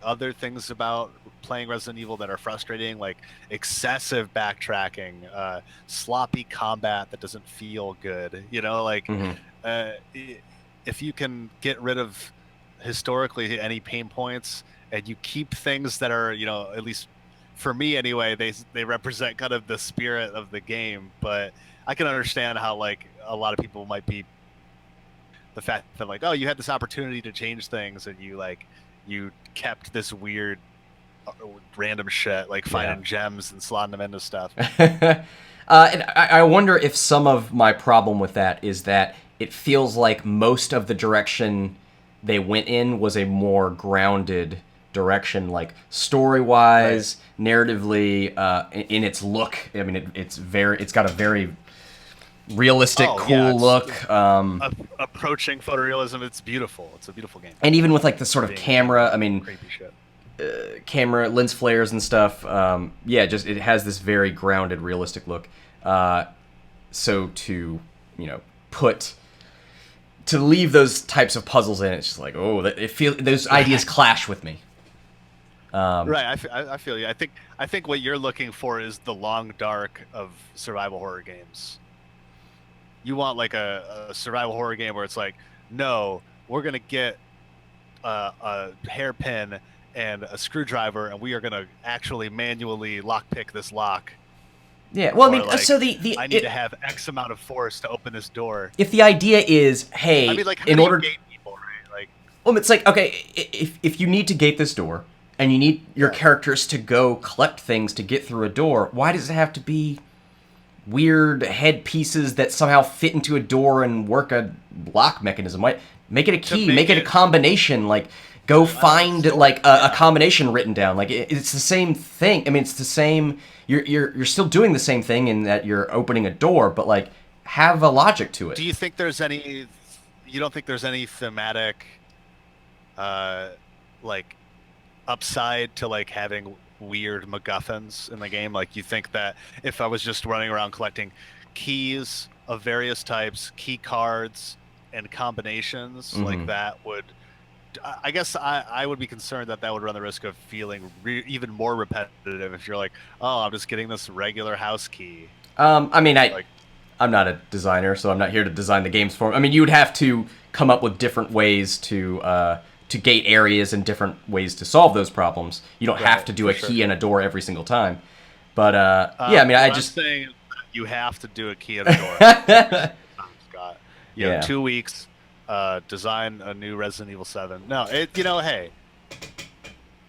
other things about playing Resident Evil that are frustrating, like excessive backtracking, sloppy combat that doesn't feel good. If you can get rid of historically any pain points and you keep things that are, at least for me anyway, they represent kind of the spirit of the game. But I can understand how like a lot of people might be the fact that like, oh, you had this opportunity to change things and you kept this weird random shit, like finding gems and slotting them into stuff. And I wonder if some of my problem with that is that it feels like most of the direction they went in was a more grounded direction, like story-wise, narratively, in its look. I mean, it's got a very realistic, cool look. Approaching photorealism, it's beautiful. It's a beautiful game. And even with like the sort of camera, I mean, creepy shit. Camera lens flares and stuff. Just it has this very grounded, realistic look. So to leave those types of puzzles in, it's just like, oh, those ideas clash with me. Right, I feel you. I think what you're looking for is the long dark of survival horror games. You want like a survival horror game where it's like, no, we're gonna get a hairpin and a screwdriver, and we are gonna actually manually lockpick this lock. Yeah, well, I mean, like, so I need to have X amount of force to open this door. If the idea is, hey, I mean, like, how in do order, you gate people, right? Like, Well, it's like, okay, if you need to gate this door and you need your characters to go collect things to get through a door, why does it have to be weird head pieces that somehow fit into a door and work a lock mechanism? Why make it a key, make it a combination, like go find like a combination written down. Like it's the same thing. I mean, it's the same. You're still doing the same thing in that you're opening a door, but like have a logic to it. Do you think there's any? You don't think there's any thematic, like, upside to like having weird MacGuffins in the game? Like, you think that if I was just running around collecting keys of various types, key cards, and combinations, like that would, I guess I would be concerned that would run the risk of feeling even more repetitive if you're like, oh, I'm just getting this regular house key. I mean, I'm not a designer, so I'm not here to design the games for. I mean, you would have to come up with different ways to gate areas and different ways to solve those problems. You don't have to do a key and a door every single time. But yeah, I mean, I'm saying you have to do a key and a door. Scott, you have 2 weeks. Design a new Resident Evil 7. No, hey,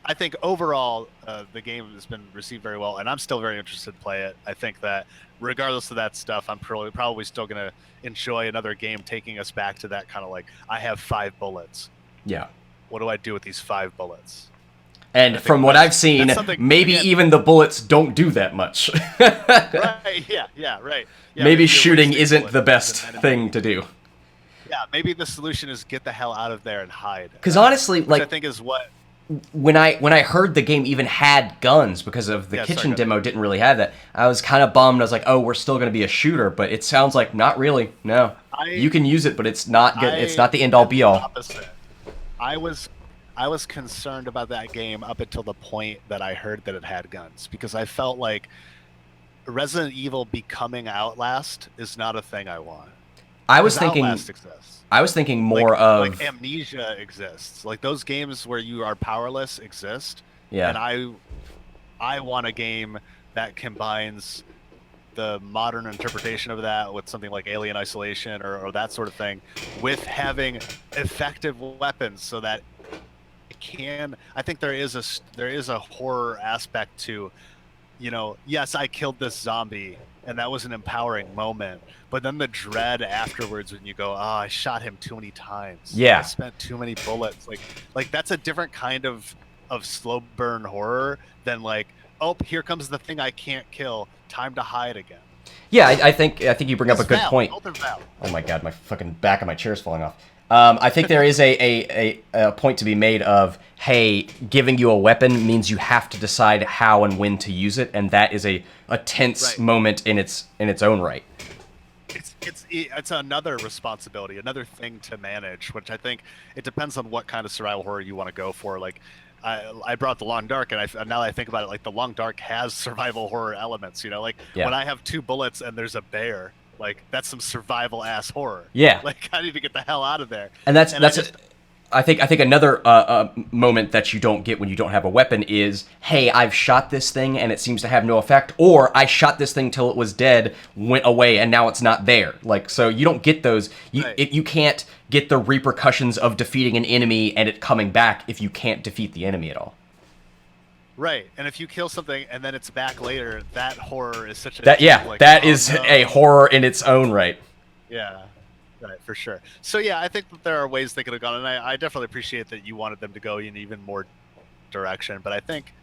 I think overall the game has been received very well, and I'm still very interested to play it. I think that regardless of that stuff, I'm probably still going to enjoy another game taking us back to that kind of like, I have 5 bullets. Yeah. What do I do with these 5 bullets? And from what I've seen, maybe even the bullets don't do that much. Right, yeah, right. Yeah, maybe shooting isn't the best thing to do. Yeah, maybe the solution is get the hell out of there and hide. Because honestly, like, I think is what when I heard the game even had guns, because of the kitchen demo didn't really have that, I was kind of bummed. I was like, oh, we're still going to be a shooter, but it sounds like not really. No, you can use it, but it's not good. It's not the end all be all. Opposite. I was concerned about that game up until the point that I heard that it had guns, because I felt like Resident Evil becoming Outlast is not a thing I want. I was thinking Outlast exists. I was thinking more of like Amnesia exists. Like those games where you are powerless exist. Yeah. And I want a game that combines the modern interpretation of that with something like Alien Isolation or that sort of thing, with having effective weapons so that it can. I think there is a horror aspect to, yes, I killed this zombie and that was an empowering moment, but then the dread afterwards when you go, oh, I shot him too many times. Yeah. I spent too many bullets. Like that's a different kind of slow burn horror than like, oh, here comes the thing I can't kill. Time to hide again. Yeah, I think you bring up a good point. Oh my god, my fucking back of my chair is falling off. I think there is a point to be made of, hey, giving you a weapon means you have to decide how and when to use it, and that is a tense moment in its own right. It's another responsibility, another thing to manage, which I think it depends on what kind of survival horror you want to go for. Like, I brought The Long Dark, and now that I think about it, like The Long Dark has survival horror elements. When I have 2 bullets and there's a bear, like that's some survival ass horror. Yeah. Like I need to get the hell out of there. And I think another moment that you don't get when you don't have a weapon is, hey, I've shot this thing and it seems to have no effect, or I shot this thing till it was dead, went away, and now it's not there. Like, so you don't get those. You can't get the repercussions of defeating an enemy and it coming back if you can't defeat the enemy at all. Right, and if you kill something and then it's back later, that horror is such a that is a horror in its own right. Yeah. Right, for sure. So yeah, I think that there are ways they could have gone, and I definitely appreciate that you wanted them to go in even more direction. But I think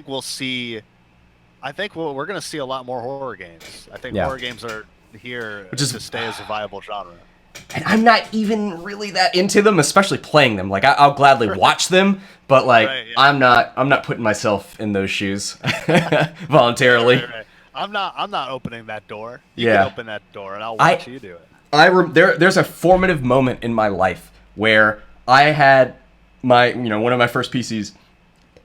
we'll see. I think we're going to see a lot more horror games. I think horror games are here to stay as a viable genre. And I'm not even really that into them, especially playing them. Like I'll gladly watch them, but like I'm not putting myself in those shoes voluntarily. Right. I'm not opening that door. You can open that door, and I'll watch you do it. There's a formative moment in my life where I had my one of my first PCs,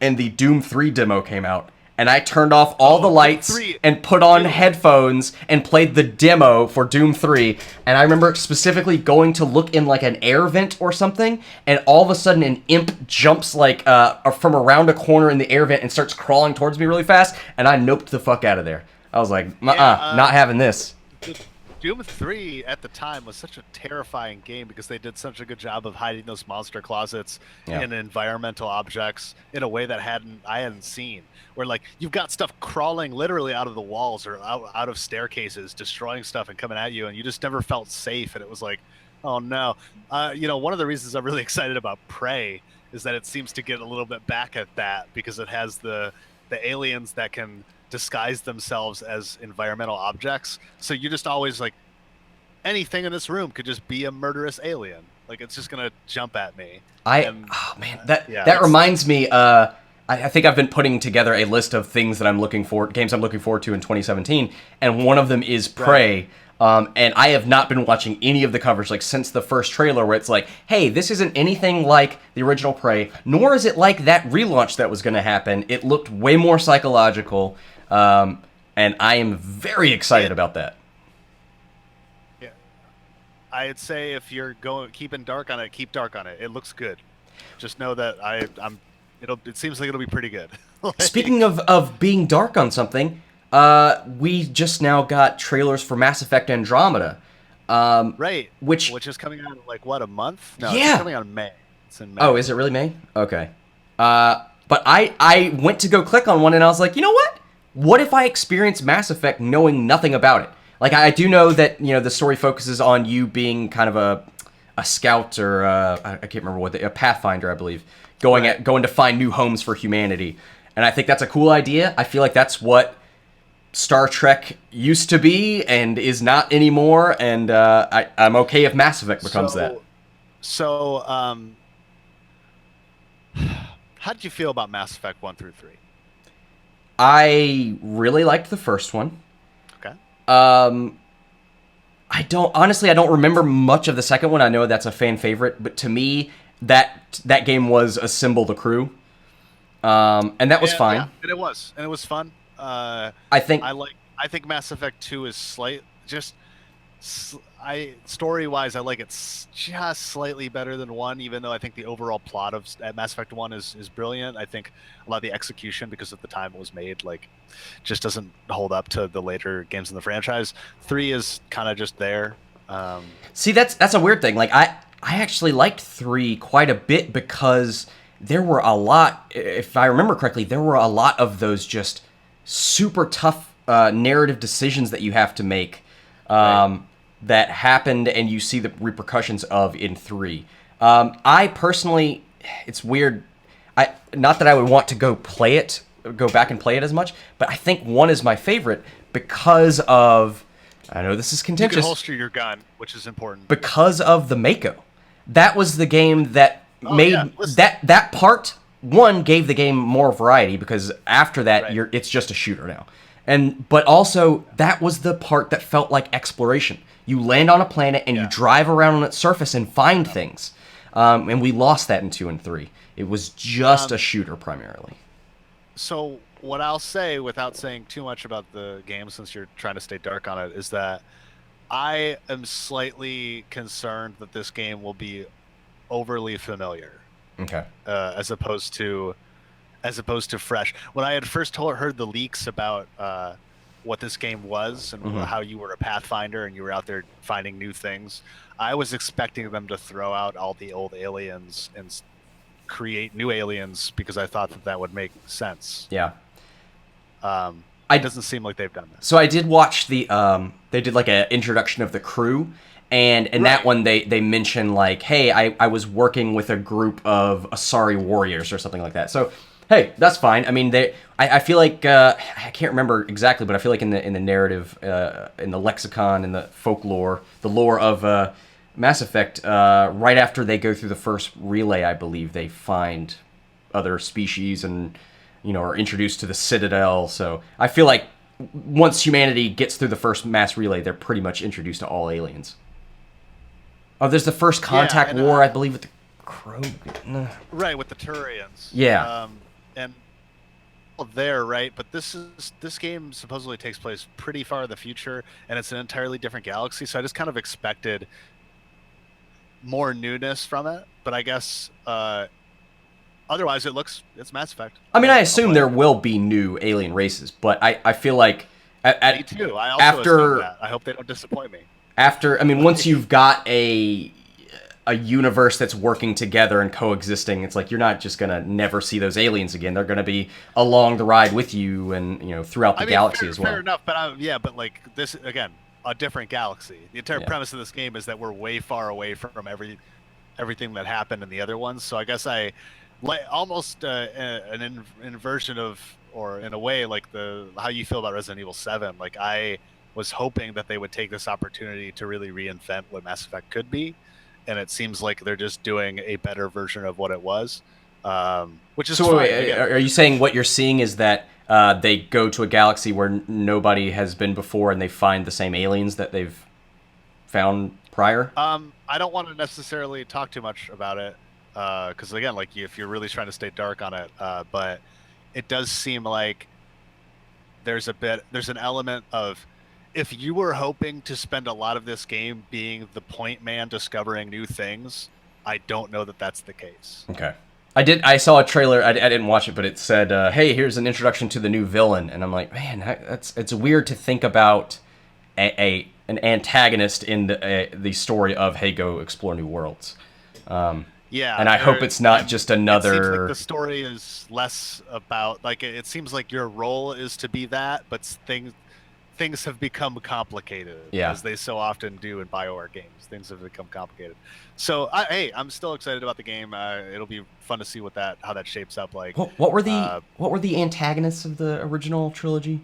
and the Doom 3 demo came out, and I turned off all the lights and put on headphones and played the demo for Doom 3. And I remember specifically going to look in like an air vent or something, and all of a sudden an imp jumps like from around a corner in the air vent and starts crawling towards me really fast, and I noped the fuck out of there. I was like, not having this. Doom 3 at the time was such a terrifying game because they did such a good job of hiding those monster closets Yeah. in environmental objects in a way that I hadn't seen. Where like you've got stuff crawling literally out of the walls or out of staircases, destroying stuff and coming at you, and you just never felt safe. And it was like, oh no. One of the reasons I'm really excited about Prey is that it seems to get a little bit back at that because it has the aliens that can disguise themselves as environmental objects. So you're just always like, anything in this room could just be a murderous alien. Like it's just gonna jump at me. Oh man, that yeah, that reminds me. I think I've been putting together a list of things that games I'm looking forward to in 2017, and one of them is Prey. And I have not been watching any of the coverage like since the first trailer, where it's like, hey, this isn't anything like the original Prey, nor is it like that relaunch that was going to happen. It looked way more psychological, and I am very excited about that. Yeah, I'd say if you're keeping dark on it, keep dark on it. It looks good. Just know that it seems like it'll be pretty good. Speaking of being dark on something, we just now got trailers for Mass Effect Andromeda. Right. Which is coming out in like what, a month? No, yeah. It's coming out in May. It's in May. Oh, is it really May? Okay. But I went to go click on one and I was like, you know what? What if I experience Mass Effect knowing nothing about it? Like I do know that the story focuses on you being kind of a scout or I can't remember a pathfinder, I believe, going to find new homes for humanity. And I think that's a cool idea. I feel like that's what Star Trek used to be and is not anymore, and I'm okay if Mass Effect becomes that. So, how did you feel about Mass Effect 1 through 3? I really liked the first one. Okay. I don't remember much of the second one. I know that's a fan favorite, but to me, that game was assemble the crew, and that was fine. Yeah, and it was fun. I think Mass Effect 2 is story-wise, I like it just slightly better than 1, even though I think the overall plot of Mass Effect 1 is brilliant. I think a lot of the execution, because of the time it was made, like just doesn't hold up to the later games in the franchise. 3 is kind of just there. See, that's a weird thing. Like I actually liked 3 quite a bit because there were a lot, if I remember correctly, there were a lot of those just super tough narrative decisions that you have to make that happened and you see the repercussions of in 3. I personally, it's weird. Not that I would want to go back and play it as much, but I think 1 is my favorite because of, I know this is contentious. You can holster your gun, which is important. Because of the Mako. That was the game that made that part. 1 gave the game more variety because after that it's just a shooter now. But also that was the part that felt like exploration. You land on a planet and you drive around on its surface and find things. And we lost that in 2 and 3. It was just a shooter primarily. So what I'll say, without saying too much about the game, since you're trying to stay dark on it, is that I am slightly concerned that this game will be overly familiar. Okay. As opposed to fresh. When I had first heard the leaks about what this game was and how you were a pathfinder and you were out there finding new things, I was expecting them to throw out all the old aliens and create new aliens because I thought that would make sense. Yeah. It doesn't seem like they've done that. So I did watch they did like an introduction of the crew. And in that one, they mention like, hey, I was working with a group of Asari warriors or something like that. So, hey, that's fine. I mean, I feel like I can't remember exactly, but I feel like in the narrative, in the lexicon, in the folklore, the lore of Mass Effect, right after they go through the first relay, I believe they find other species and are introduced to the Citadel. So I feel like once humanity gets through the first mass relay, they're pretty much introduced to all aliens. Oh, there's the first contact war, I believe, with the Krogan. Right, with the Turians. Yeah. And there, right? But this game supposedly takes place pretty far in the future, and it's an entirely different galaxy. So I just kind of expected more newness from it. But I guess otherwise, it's Mass Effect. I mean, I assume there will be new alien races, but I feel like Me At too. I also assume after that. I hope they don't disappoint me. I mean, once you've got a universe that's working together and coexisting, it's like you're not just gonna never see those aliens again. They're gonna be along the ride with you, and throughout the I mean, galaxy as well. fair enough, but yeah, but like this again, a different galaxy. The entire Yeah. premise of this game is that we're way far away from everything that happened in the other ones. So I guess I like almost an inversion of, or in a way, like the how you feel about Resident Evil 7. Like I was hoping that they would take this opportunity to really reinvent what Mass Effect could be, and it seems like they're just doing a better version of what it was, which is So fine. wait, Again, are you saying what you're seeing is that they go to a galaxy where nobody has been before, and they find the same aliens that they've found prior? I don't want to necessarily talk too much about it, because again, like if you're really trying to stay dark on it, but it does seem like there's an element of, if you were hoping to spend a lot of this game being the point man discovering new things, I don't know that that's the case. Okay. I saw a trailer. I didn't watch it, but it said, "Hey, here's an introduction to the new villain," and I'm like, man, it's weird to think about an antagonist in the story of, hey, go explore new worlds. Yeah, And I hope it's not just It seems another. like the story is less about, like, it seems like your role is to be that, but things have become complicated, Yeah. as they so often do in BioWare games. Things have become complicated. So, hey, I'm still excited about the game. It'll be fun to see how that shapes up. Like, What were the antagonists of the original trilogy?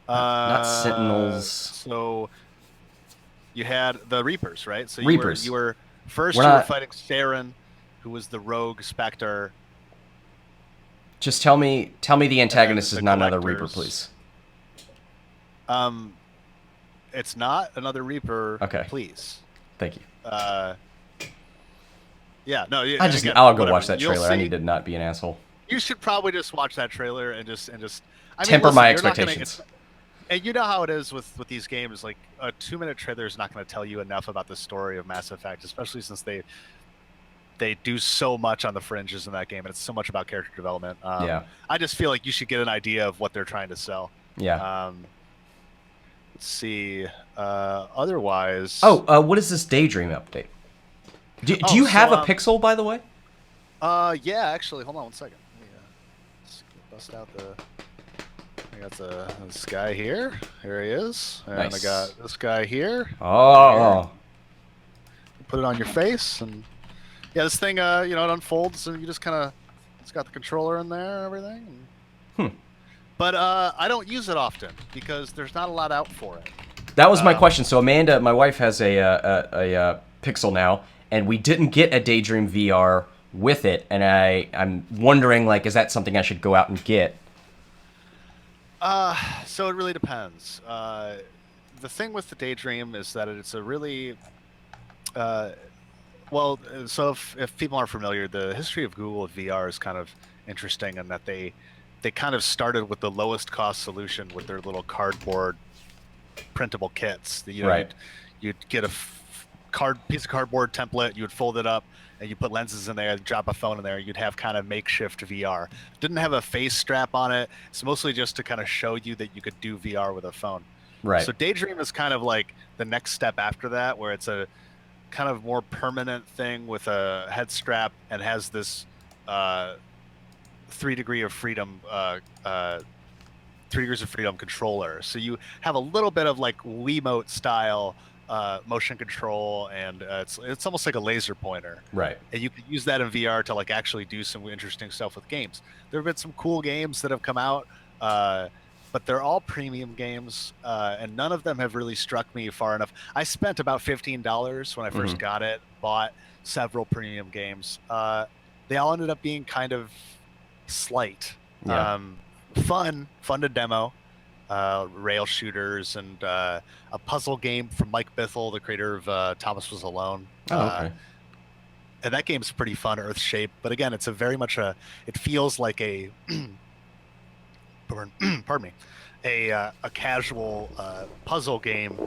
Not Sentinels. so you had the Reapers, right? So Reapers. you were first We're you were not. fighting Saren, who was the rogue Spectre, Just tell me the and then antagonist is the not another Reaper, collectors. please. Um, it's not another Reaper. Okay. Please. Thank you. Yeah, no. I'll go whatever. watch that You'll trailer. I see. need to not be an asshole. You should probably just watch that trailer and just. I mean, Temper listen, my you're not gonna- expectations. and you know how it is with these games. Like a 2-minute trailer is not going to tell you enough about the story of Mass Effect, especially since they do so much on the fringes in that game, and it's so much about character development. Yeah. I just feel like you should get an idea of what they're trying to sell. Yeah. Let's see. Otherwise. Oh, what is this Daydream update? Do you have a Pixel, by the way? Yeah, actually, hold on one second. Let me bust out I got this guy here. Here he is. And Nice. I got this guy here. Oh. Put it on your face, and yeah, this thing, it unfolds, and you just kind of, it's got the controller in there and everything. But I don't use it often because there's not a lot out for it. That was my question. So Amanda, my wife, has a Pixel now, and we didn't get a Daydream VR with it, and I'm wondering, like, is that something I should go out and get? So it really depends. The thing with the Daydream is that it's a really, so if people aren't familiar, the history of Google with VR is kind of interesting in that they kind of started with the lowest cost solution with their little cardboard printable kits. Right. You'd get a piece of cardboard template, you would fold it up, and you put lenses in there, drop a phone in there, you'd have kind of makeshift VR. Didn't have a face strap on it. It's mostly just to kind of show you that you could do VR with a phone. Right. So Daydream is kind of like the next step after that, where it's a kind of more permanent thing with a head strap and has this 3 degrees of freedom 3 degrees of freedom controller. So you have a little bit of like Wiimote style motion control, and it's almost like a laser pointer. Right. And you can use that in VR to like actually do some interesting stuff with games. There have been some cool games that have come out, but they're all premium games, and none of them have really struck me far enough. I spent about $15 when I first got it, bought several premium games. They all ended up being kind of slight. Yeah. Fun to demo, rail shooters, and a puzzle game from Mike Bithell, the creator of Thomas Was Alone. Oh, okay. And that game's pretty fun, Earthshape. But again, it's a very much it feels like a, pardon me, a casual puzzle game,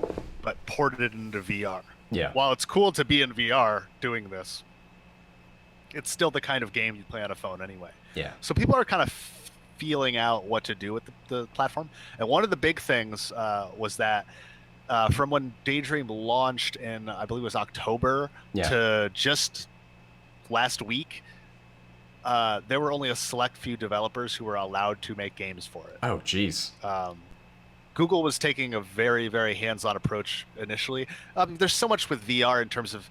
but ported into VR. Yeah. While it's cool to be in VR doing this, it's still the kind of game you play on a phone anyway. Yeah. So people are kind of feeling out what to do with the platform. And one of the big things was that from when Daydream launched in, I believe it was October, to just last week, there were only a select few developers who were allowed to make games for it. Oh, geez. Google was taking a very, very hands-on approach initially. There's so much with VR in terms of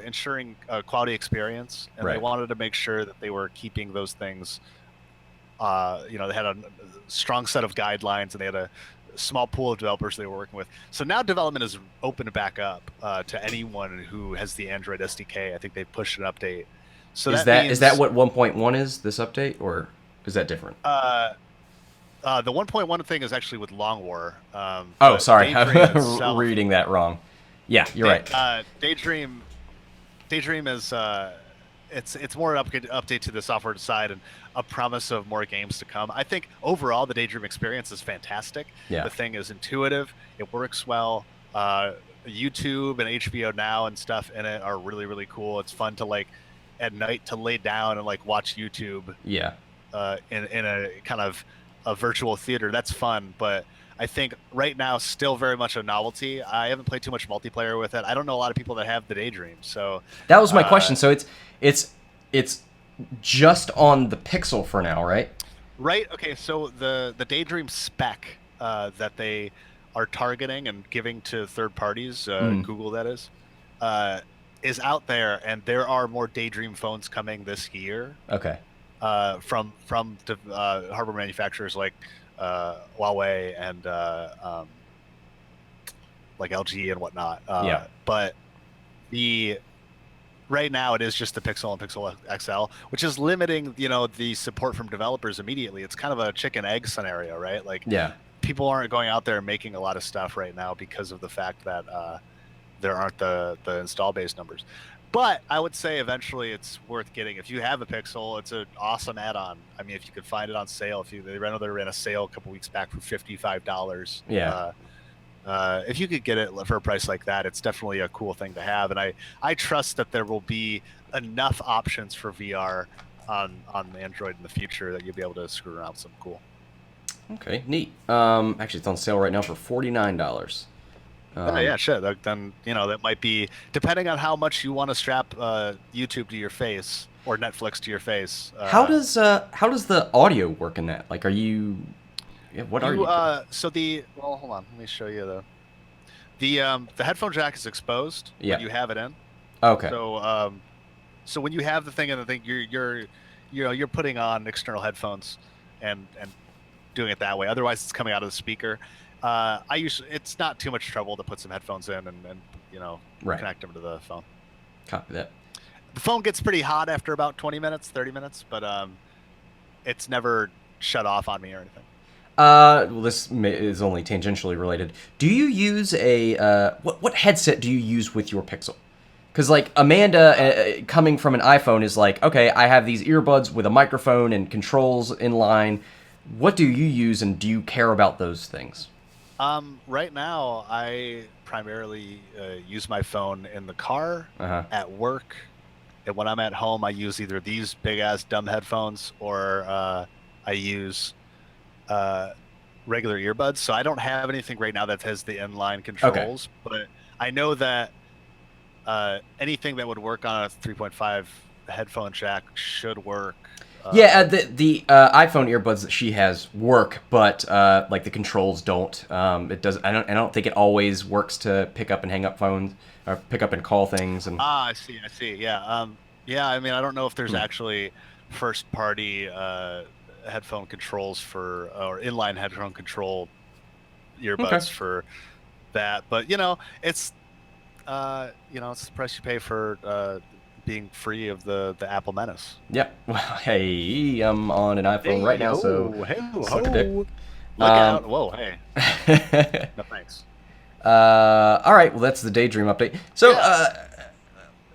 ensuring a quality experience, and they wanted to make sure that they were keeping those things. They had a strong set of guidelines, and they had a small pool of developers they were working with. So now development is opened back up to anyone who has the Android SDK. I think they've pushed an update. So is that what 1.1 is, this update, or is that different? The 1.1 thing is actually with Long War. Sorry, I'm reading that wrong. Yeah, you're right. Daydream is it's more an update to the software side and a promise of more games to come. I think overall the Daydream experience is fantastic. Yeah. The thing is intuitive. It works well. YouTube and HBO Now and stuff in it are really, really cool. It's fun to like at night to lay down and like watch YouTube. Yeah. In a kind of a virtual theater. That's fun, but I think right now still very much a novelty. I haven't played too much multiplayer with it. I don't know a lot of people that have the Daydream. So that was my question. So it's just on the Pixel for now, right? Right. Okay. So the Daydream spec that they are targeting and giving to third parties, Google that is out there, and there are more Daydream phones coming this year. Okay. From hardware manufacturers like Huawei and like LG and whatnot. But right now it is just the Pixel and Pixel XL, which is limiting, the support from developers immediately. It's kind of a chicken egg scenario, right? Like, people aren't going out there and making a lot of stuff right now because of the fact that there aren't the install base numbers. But I would say eventually it's worth getting. If you have a Pixel, it's an awesome add-on. I mean, if you could find it on sale, they ran a sale a couple weeks back for $55. Yeah. If you could get it for a price like that, it's definitely a cool thing to have. And I trust that there will be enough options for VR on Android in the future that you'll be able to screw around with something cool. Okay, neat. Actually, it's on sale right now for $49. Yeah, sure. Then that might be, depending on how much you want to strap YouTube to your face or Netflix to your face. How does the audio work in that? Like, are you? Yeah, what are you? Hold on. Let me show you the headphone jack is exposed when you have it in. Okay. So when you have the thing in the thing, you're putting on external headphones and doing it that way. Otherwise, it's coming out of the speaker. It's not too much trouble to put some headphones in and connect them to the phone. Copy that. The phone gets pretty hot after about 20 minutes, 30 minutes, but it's never shut off on me or anything. Well, this is only tangentially related. Do you use what headset do you use with your Pixel? Because like Amanda, coming from an iPhone, is like, okay, I have these earbuds with a microphone and controls in line. What do you use, and do you care about those things? Right now, I primarily use my phone in the car, at work, and when I'm at home, I use either these big-ass dumb headphones or I use regular earbuds. So I don't have anything right now that has the inline controls, but I know that anything that would work on a 3.5 headphone jack should work. The iPhone earbuds that she has work, but like the controls don't. It does. I don't think it always works to pick up and hang up phones or pick up and call things. And I see. Yeah. I mean, I don't know if there's actually first-party headphone controls or inline headphone control earbuds for that, but it's it's the price you pay for being free of the Apple menace. Yeah. Well, hey, I'm on an iPhone right now, so suck a dick. Look out! Whoa, hey. No thanks. All right. Well, that's the Daydream update. So,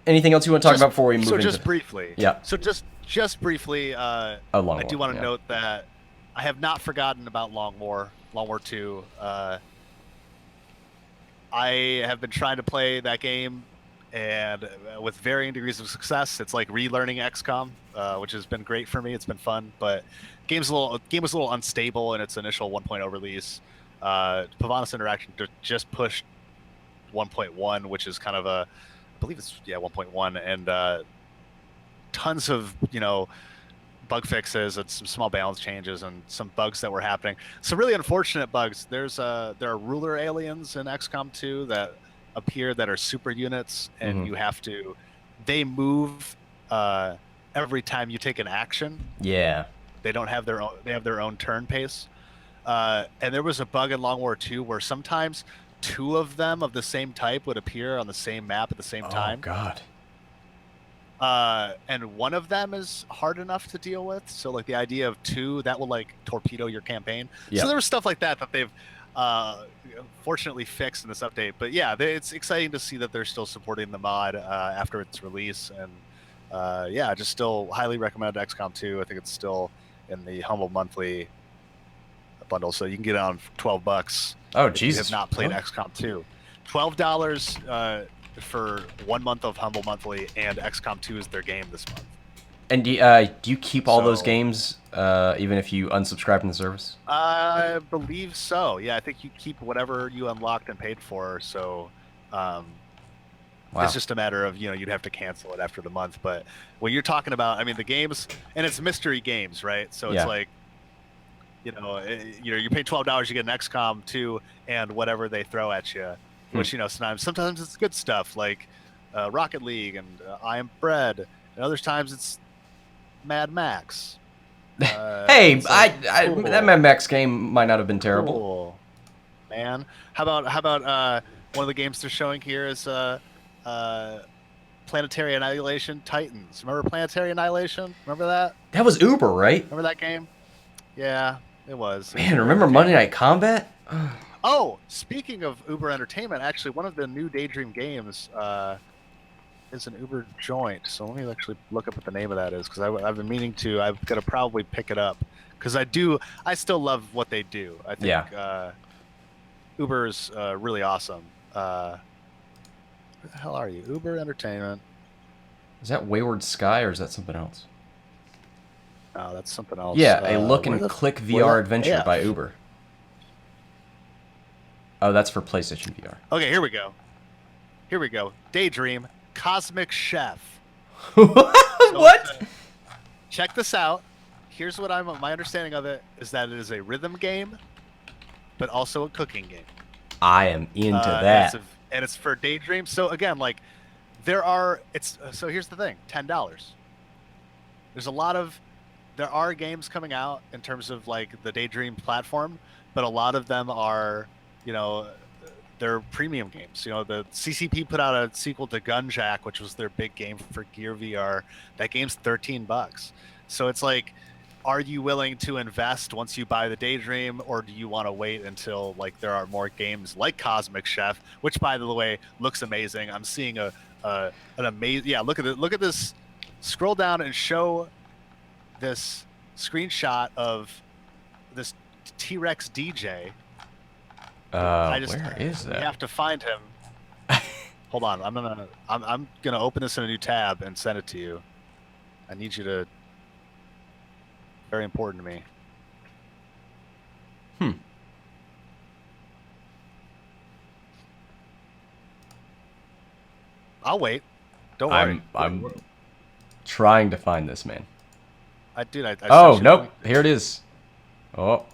anything else you want to talk about before we move into? So just briefly. Yeah. So just briefly, I do want to note that I have not forgotten about Long War 2. I have been trying to play that game and with varying degrees of success. It's like relearning XCOM, which has been great for me. It's been fun, but game was a little unstable in its initial 1.0 release. Pavanis Interaction just pushed 1.1, which is kind of I believe it's 1.1, and tons of bug fixes and some small balance changes and some bugs that were happening. Some really unfortunate bugs. There are ruler aliens in XCOM 2 that appear that are super units, and they move every time you take an action. Yeah. They have their own turn pace. And there was a bug in Long War 2 where sometimes two of them of the same type would appear on the same map at the same time. Oh God. And one of them is hard enough to deal with. So like the idea of two, that will like torpedo your campaign. Yep. So there was stuff like that they've fortunately fixed in this update. But yeah, it's exciting to see that they're still supporting the mod after its release. And just still highly recommend XCOM 2. I think it's still in the Humble Monthly bundle, so you can get it on $12. Oh, if Jesus! You have not played XCOM 2. $12 for 1 month of Humble Monthly, and XCOM 2 is their game this month. And do you keep all those games even if you unsubscribe from the service? I believe so. Yeah, I think you keep whatever you unlocked and paid for. So Wow. It's just a matter of you'd have to cancel it after the month. But when you're talking about, I mean, the games, and it's mystery games, right? So it's like you pay $12, you get an XCOM 2 and whatever they throw at you. Which sometimes it's good stuff like Rocket League and I Am Bread, and other times it's Mad Max. Hey, that Mad Max game might not have been terrible. Cool, man. How about one of the games they're showing here is Planetary Annihilation Titans. Remember Planetary Annihilation? Remember that? That was Uber, right? Remember that game? Yeah, it was. Man, remember Monday Night Combat? Oh, speaking of Uber Entertainment, actually, one of the new Daydream games is an Uber joint. So let me actually look up what the name of that is, because I've been meaning to. I've got to probably pick it up, because I still love what they do. I think Uber is really awesome. Where the hell are you? Uber Entertainment. Is that Wayward Sky, or is that something else? Oh, that's something else. Yeah, a look and click VR adventure by Uber. Oh, that's for PlayStation VR. Okay, here we go. Daydream Cosmic Chef. What? Check this out. Here's what my understanding of it is that it is a rhythm game, but also a cooking game. I am into that. And it's for Daydream. So again, like so here's the thing, $10. There are games coming out in terms of like the Daydream platform, but a lot of them are they're premium games. The CCP put out a sequel to Gunjack, which was their big game for Gear VR. That game's $13. So it's like, are you willing to invest once you buy the Daydream, or do you want to wait until like there are more games like Cosmic Chef, which by the way looks amazing. I'm seeing an amazing. Yeah, look at this. Scroll down and show this screenshot of this T-Rex DJ. Where is that? You have to find him. Hold on, I'm gonna open this in a new tab and send it to you. I need you to. Very important to me. I'll wait. Don't worry. I'm trying to find this, man. Oh nope, here it is. Oh.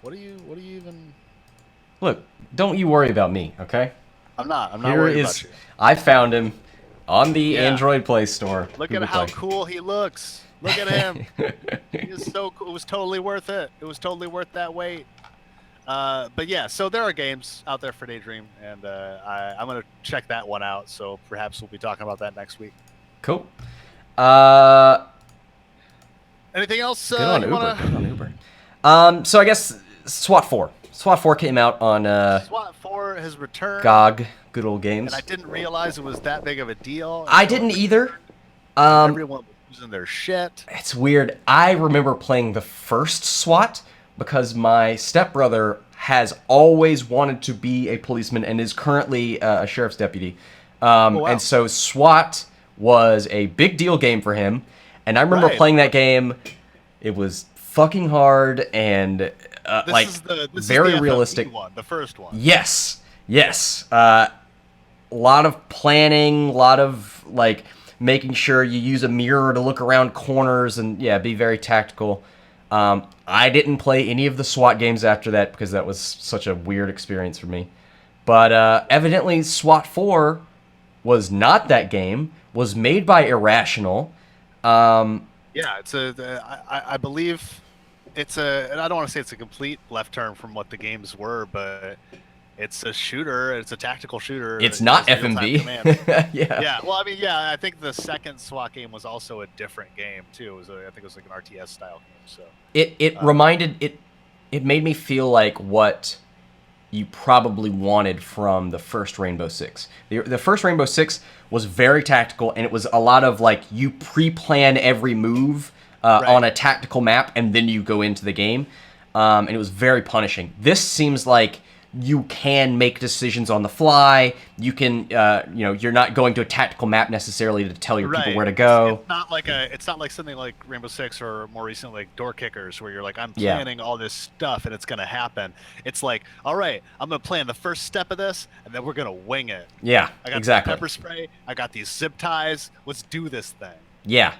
What do you even? Look, don't you worry about me, okay? I'm not worried about you. I found him on the Android Play Store. Look at how cool he looks. Look at him. He is so cool. It was totally worth it. It was totally worth that wait. But yeah, so there are games out there for Daydream, and I'm going to check that one out. So perhaps we'll be talking about that next week. Cool. Anything else? Good on Uber. So I guess SWAT 4. SWAT 4 came out on SWAT 4 has returned. GOG, Good Old Games. And I didn't realize it was that big of a deal. I didn't either. Everyone was losing their shit. It's weird. I remember playing the first SWAT because my stepbrother has always wanted to be a policeman and is currently a sheriff's deputy. Wow. And so SWAT was a big deal game for him. And I remember playing that game. It was fucking hard and very realistic. The first one. Yes. A lot of planning, a lot of like making sure you use a mirror to look around corners and be very tactical. I didn't play any of the SWAT games after that because that was such a weird experience for me. But evidently SWAT 4 was not that game, was made by Irrational. I believe it's and I don't want to say it's a complete left turn from what the games were, but it's a shooter. It's a tactical shooter. It's not FMV. Yeah. Well, I mean, I think the second SWAT game was also a different game too. I think it was like an RTS style game. So it made me feel like what you probably wanted from the first Rainbow Six. The first Rainbow Six was very tactical, and it was a lot of like you pre-plan every move on a tactical map, and then you go into the game, and it was very punishing. This seems like you can make decisions on the fly. You can, you're not going to a tactical map necessarily to tell your people where to go. It's not like something like Rainbow Six or more recently like Door Kickers, where you're like, I'm planning all this stuff and it's going to happen. It's like, all right, I'm going to plan the first step of this and then we're going to wing it. Yeah, I got exactly. pepper spray. I got these zip ties. Let's do this thing. Yeah.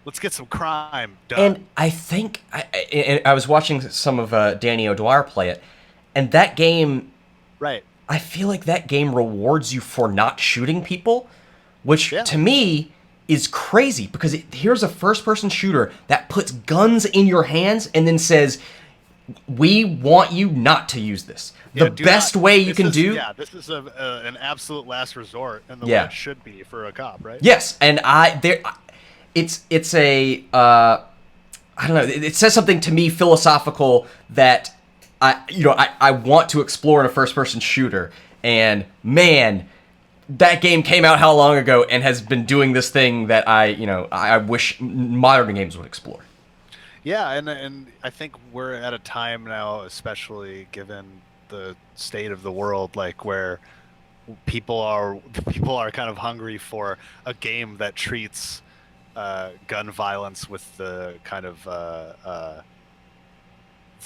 Let's get some crime done. And I think I was watching some of Danny O'Dwyer play it. And that game, I feel like that game rewards you for not shooting people, which to me is crazy because here's a first-person shooter that puts guns in your hands and then says, we want you not to use this. The best way you can do... Yeah, this is an absolute last resort and the way it should be for a cop, right? Yes, and it's a... I don't know, it says something to me philosophical that... I want to explore in a first-person shooter, and man, that game came out how long ago and has been doing this thing that I wish modern games would explore. Yeah, and I think we're at a time now, especially given the state of the world, like where people are kind of hungry for a game that treats gun violence with the kind of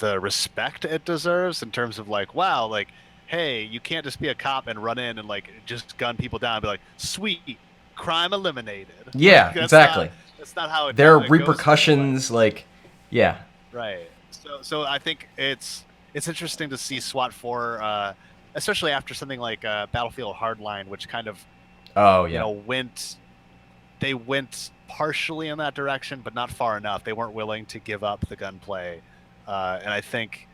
the respect it deserves in terms of like, wow, like, hey, you can't just be a cop and run in and like just gun people down and be like, sweet, crime eliminated. Yeah, exactly. That's not how it. There are repercussions, like, yeah. Right. So I think it's interesting to see SWAT 4, especially after something like Battlefield Hardline, which kind of, went partially in that direction, but not far enough. They weren't willing to give up the gunplay. And I think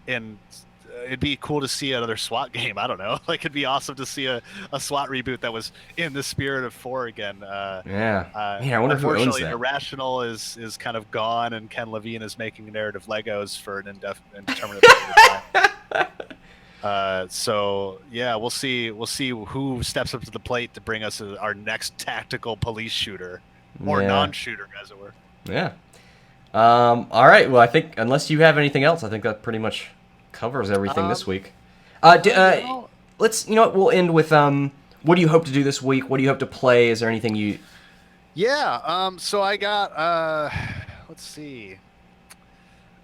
it'd be cool to see another SWAT game. I don't know. Like, it'd be awesome to see a SWAT reboot that was in the spirit of 4 again. I wonder who owns that. Irrational is kind of gone, and Ken Levine is making narrative Legos for an indeterminate period of time. So yeah, we'll see who steps up to the plate to bring us our next tactical police shooter or non-shooter, as it were. Yeah. All right. Well, I think unless you have anything else, I think that pretty much covers everything this week. Let's, we'll end with what do you hope to do this week? What do you hope to play? Is there anything you? Yeah. So I got. Let's see.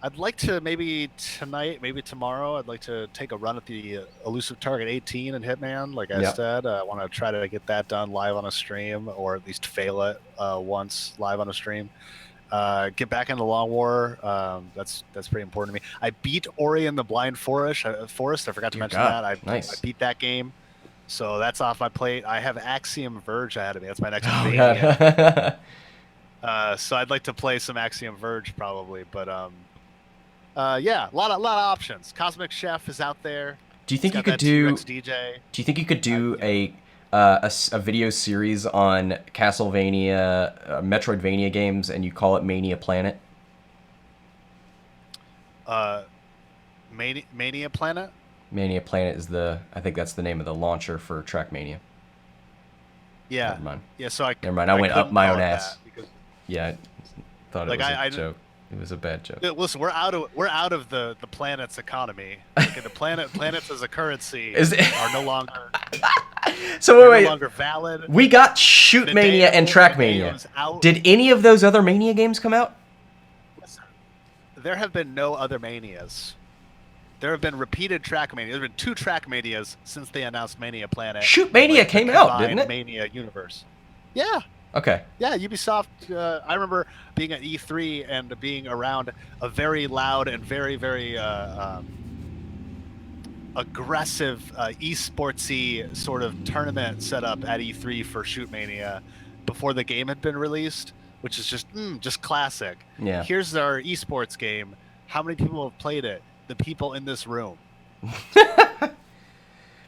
I'd like to maybe tonight, maybe tomorrow. I'd like to take a run at the Elusive Target 18 in Hitman. Like I said, I want to try to get that done live on a stream, or at least fail it once live on a stream. Get back into Long War. That's pretty important to me. I beat Ori and the Blind Forest. I forgot to mention that. I beat that game, so that's off my plate. I have Axiom Verge ahead of me. That's my next game. So I'd like to play some Axiom Verge probably, but a lot of options. Cosmic Chef is out there. Do you think you could do? DJ. Do you think you could do a video series on Castlevania, Metroidvania games, and you call it Mania Planet? Mania Planet? Mania Planet is I think that's the name of the launcher for Trackmania. Yeah. Never mind. Yeah, so Never mind. I went up my own ass. Yeah, I thought it was a joke. It was a bad joke. Listen, we're out of the planet's economy. Okay, the planets as a currency Is it- are no longer So wait, no longer valid. we got Shoot Mania and Track Mania. Did any of those other Mania games come out? Listen, there have been no other manias. There have been repeated Track Mania. There have been 2 Track Manias since they announced Mania Planet. Shoot Mania like, came out, didn't it? Mania universe. Yeah. Okay. Yeah, Ubisoft. I remember being at E3 and being around a very loud and very, very aggressive esportsy sort of tournament set up at E3 for Shoot Mania before the game had been released, which is just classic. Yeah. Here's our esports game. How many people have played it? The people in this room.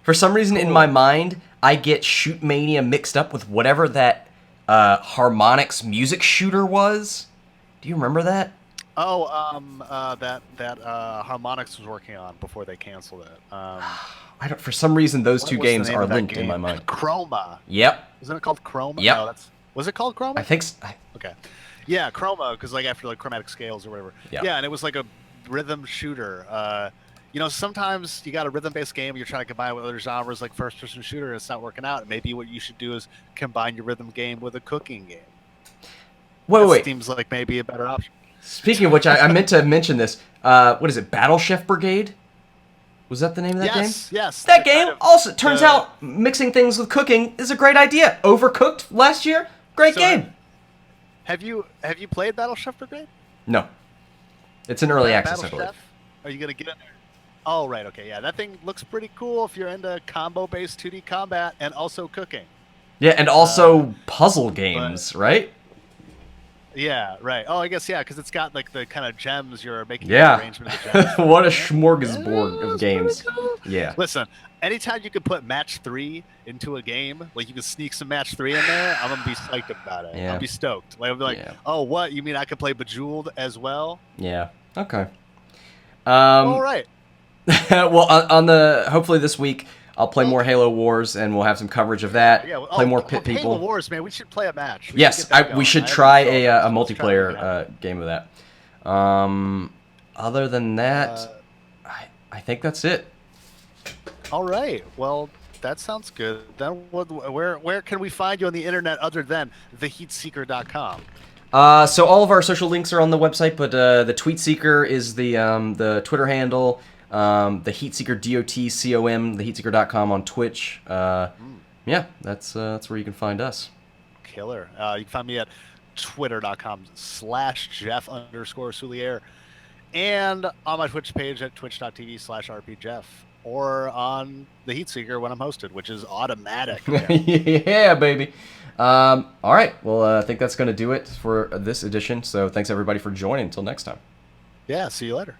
For some reason, in my mind, I get Shoot Mania mixed up with whatever that Harmonix music shooter was. Do you remember that? Oh, that Harmonix was working on before they canceled it. I don't. For some reason, those two games are linked in my mind. Chroma. Yep. Isn't it called Chroma? Yep. No, was it called Chroma? I think. Okay. Yeah, Chroma, because like after like chromatic scales or whatever. Yeah. Yeah, and it was like a rhythm shooter. Sometimes you got a rhythm-based game, you're trying to combine it with other genres like first-person shooter, and it's not working out. Maybe what you should do is combine your rhythm game with a cooking game. Wait. Seems like maybe a better option. Speaking of which, I meant to mention this. What is it? Battle Chef Brigade? Was that the name of that game? Yes. That game also turns out mixing things with cooking is a great idea. Overcooked last year, great game. Have you played Battle Chef Brigade? No, it's in early access, Battle I believe. Chef? Are you gonna get in there? Oh, right. Okay. Yeah, that thing looks pretty cool if you're into combo-based 2D combat and also cooking. Yeah, and also puzzle games, right? Yeah, right. Oh, I guess, yeah, because it's got like the kind of gems you're making. Yeah. Arrangement of the gems. What a smorgasbord of games. Cool. Yeah. Listen, anytime you can put match 3 into a game, like you can sneak some match 3 in there, I'm gonna be psyched about it. Yeah. I'll be stoked. Like I'll be like, oh, what? You mean I could play Bejeweled as well? Yeah. Okay. All right. Well, hopefully this week I'll play more Halo Wars and we'll have some coverage of that. Yeah. Play more Pit People. Halo Wars, man. We should play a match. Yes, we should try a multiplayer game of that. Other than that, I think that's it. All right. Well, that sounds good. Then where can we find you on the internet other than theheatseeker.com? So all of our social links are on the website, but the Tweetseeker is the Twitter handle. The Heatseeker DOTCOM, theheatseeker.com on Twitch. Yeah, that's where you can find us. Killer. You can find me at twitter.com/Jeff_Soulier and on my Twitch page at twitch.tv/RPJeff or on the Heatseeker when I'm hosted, which is automatic. Yeah, baby. All right. Well, I think that's going to do it for this edition. So thanks everybody for joining. Until next time. Yeah. See you later.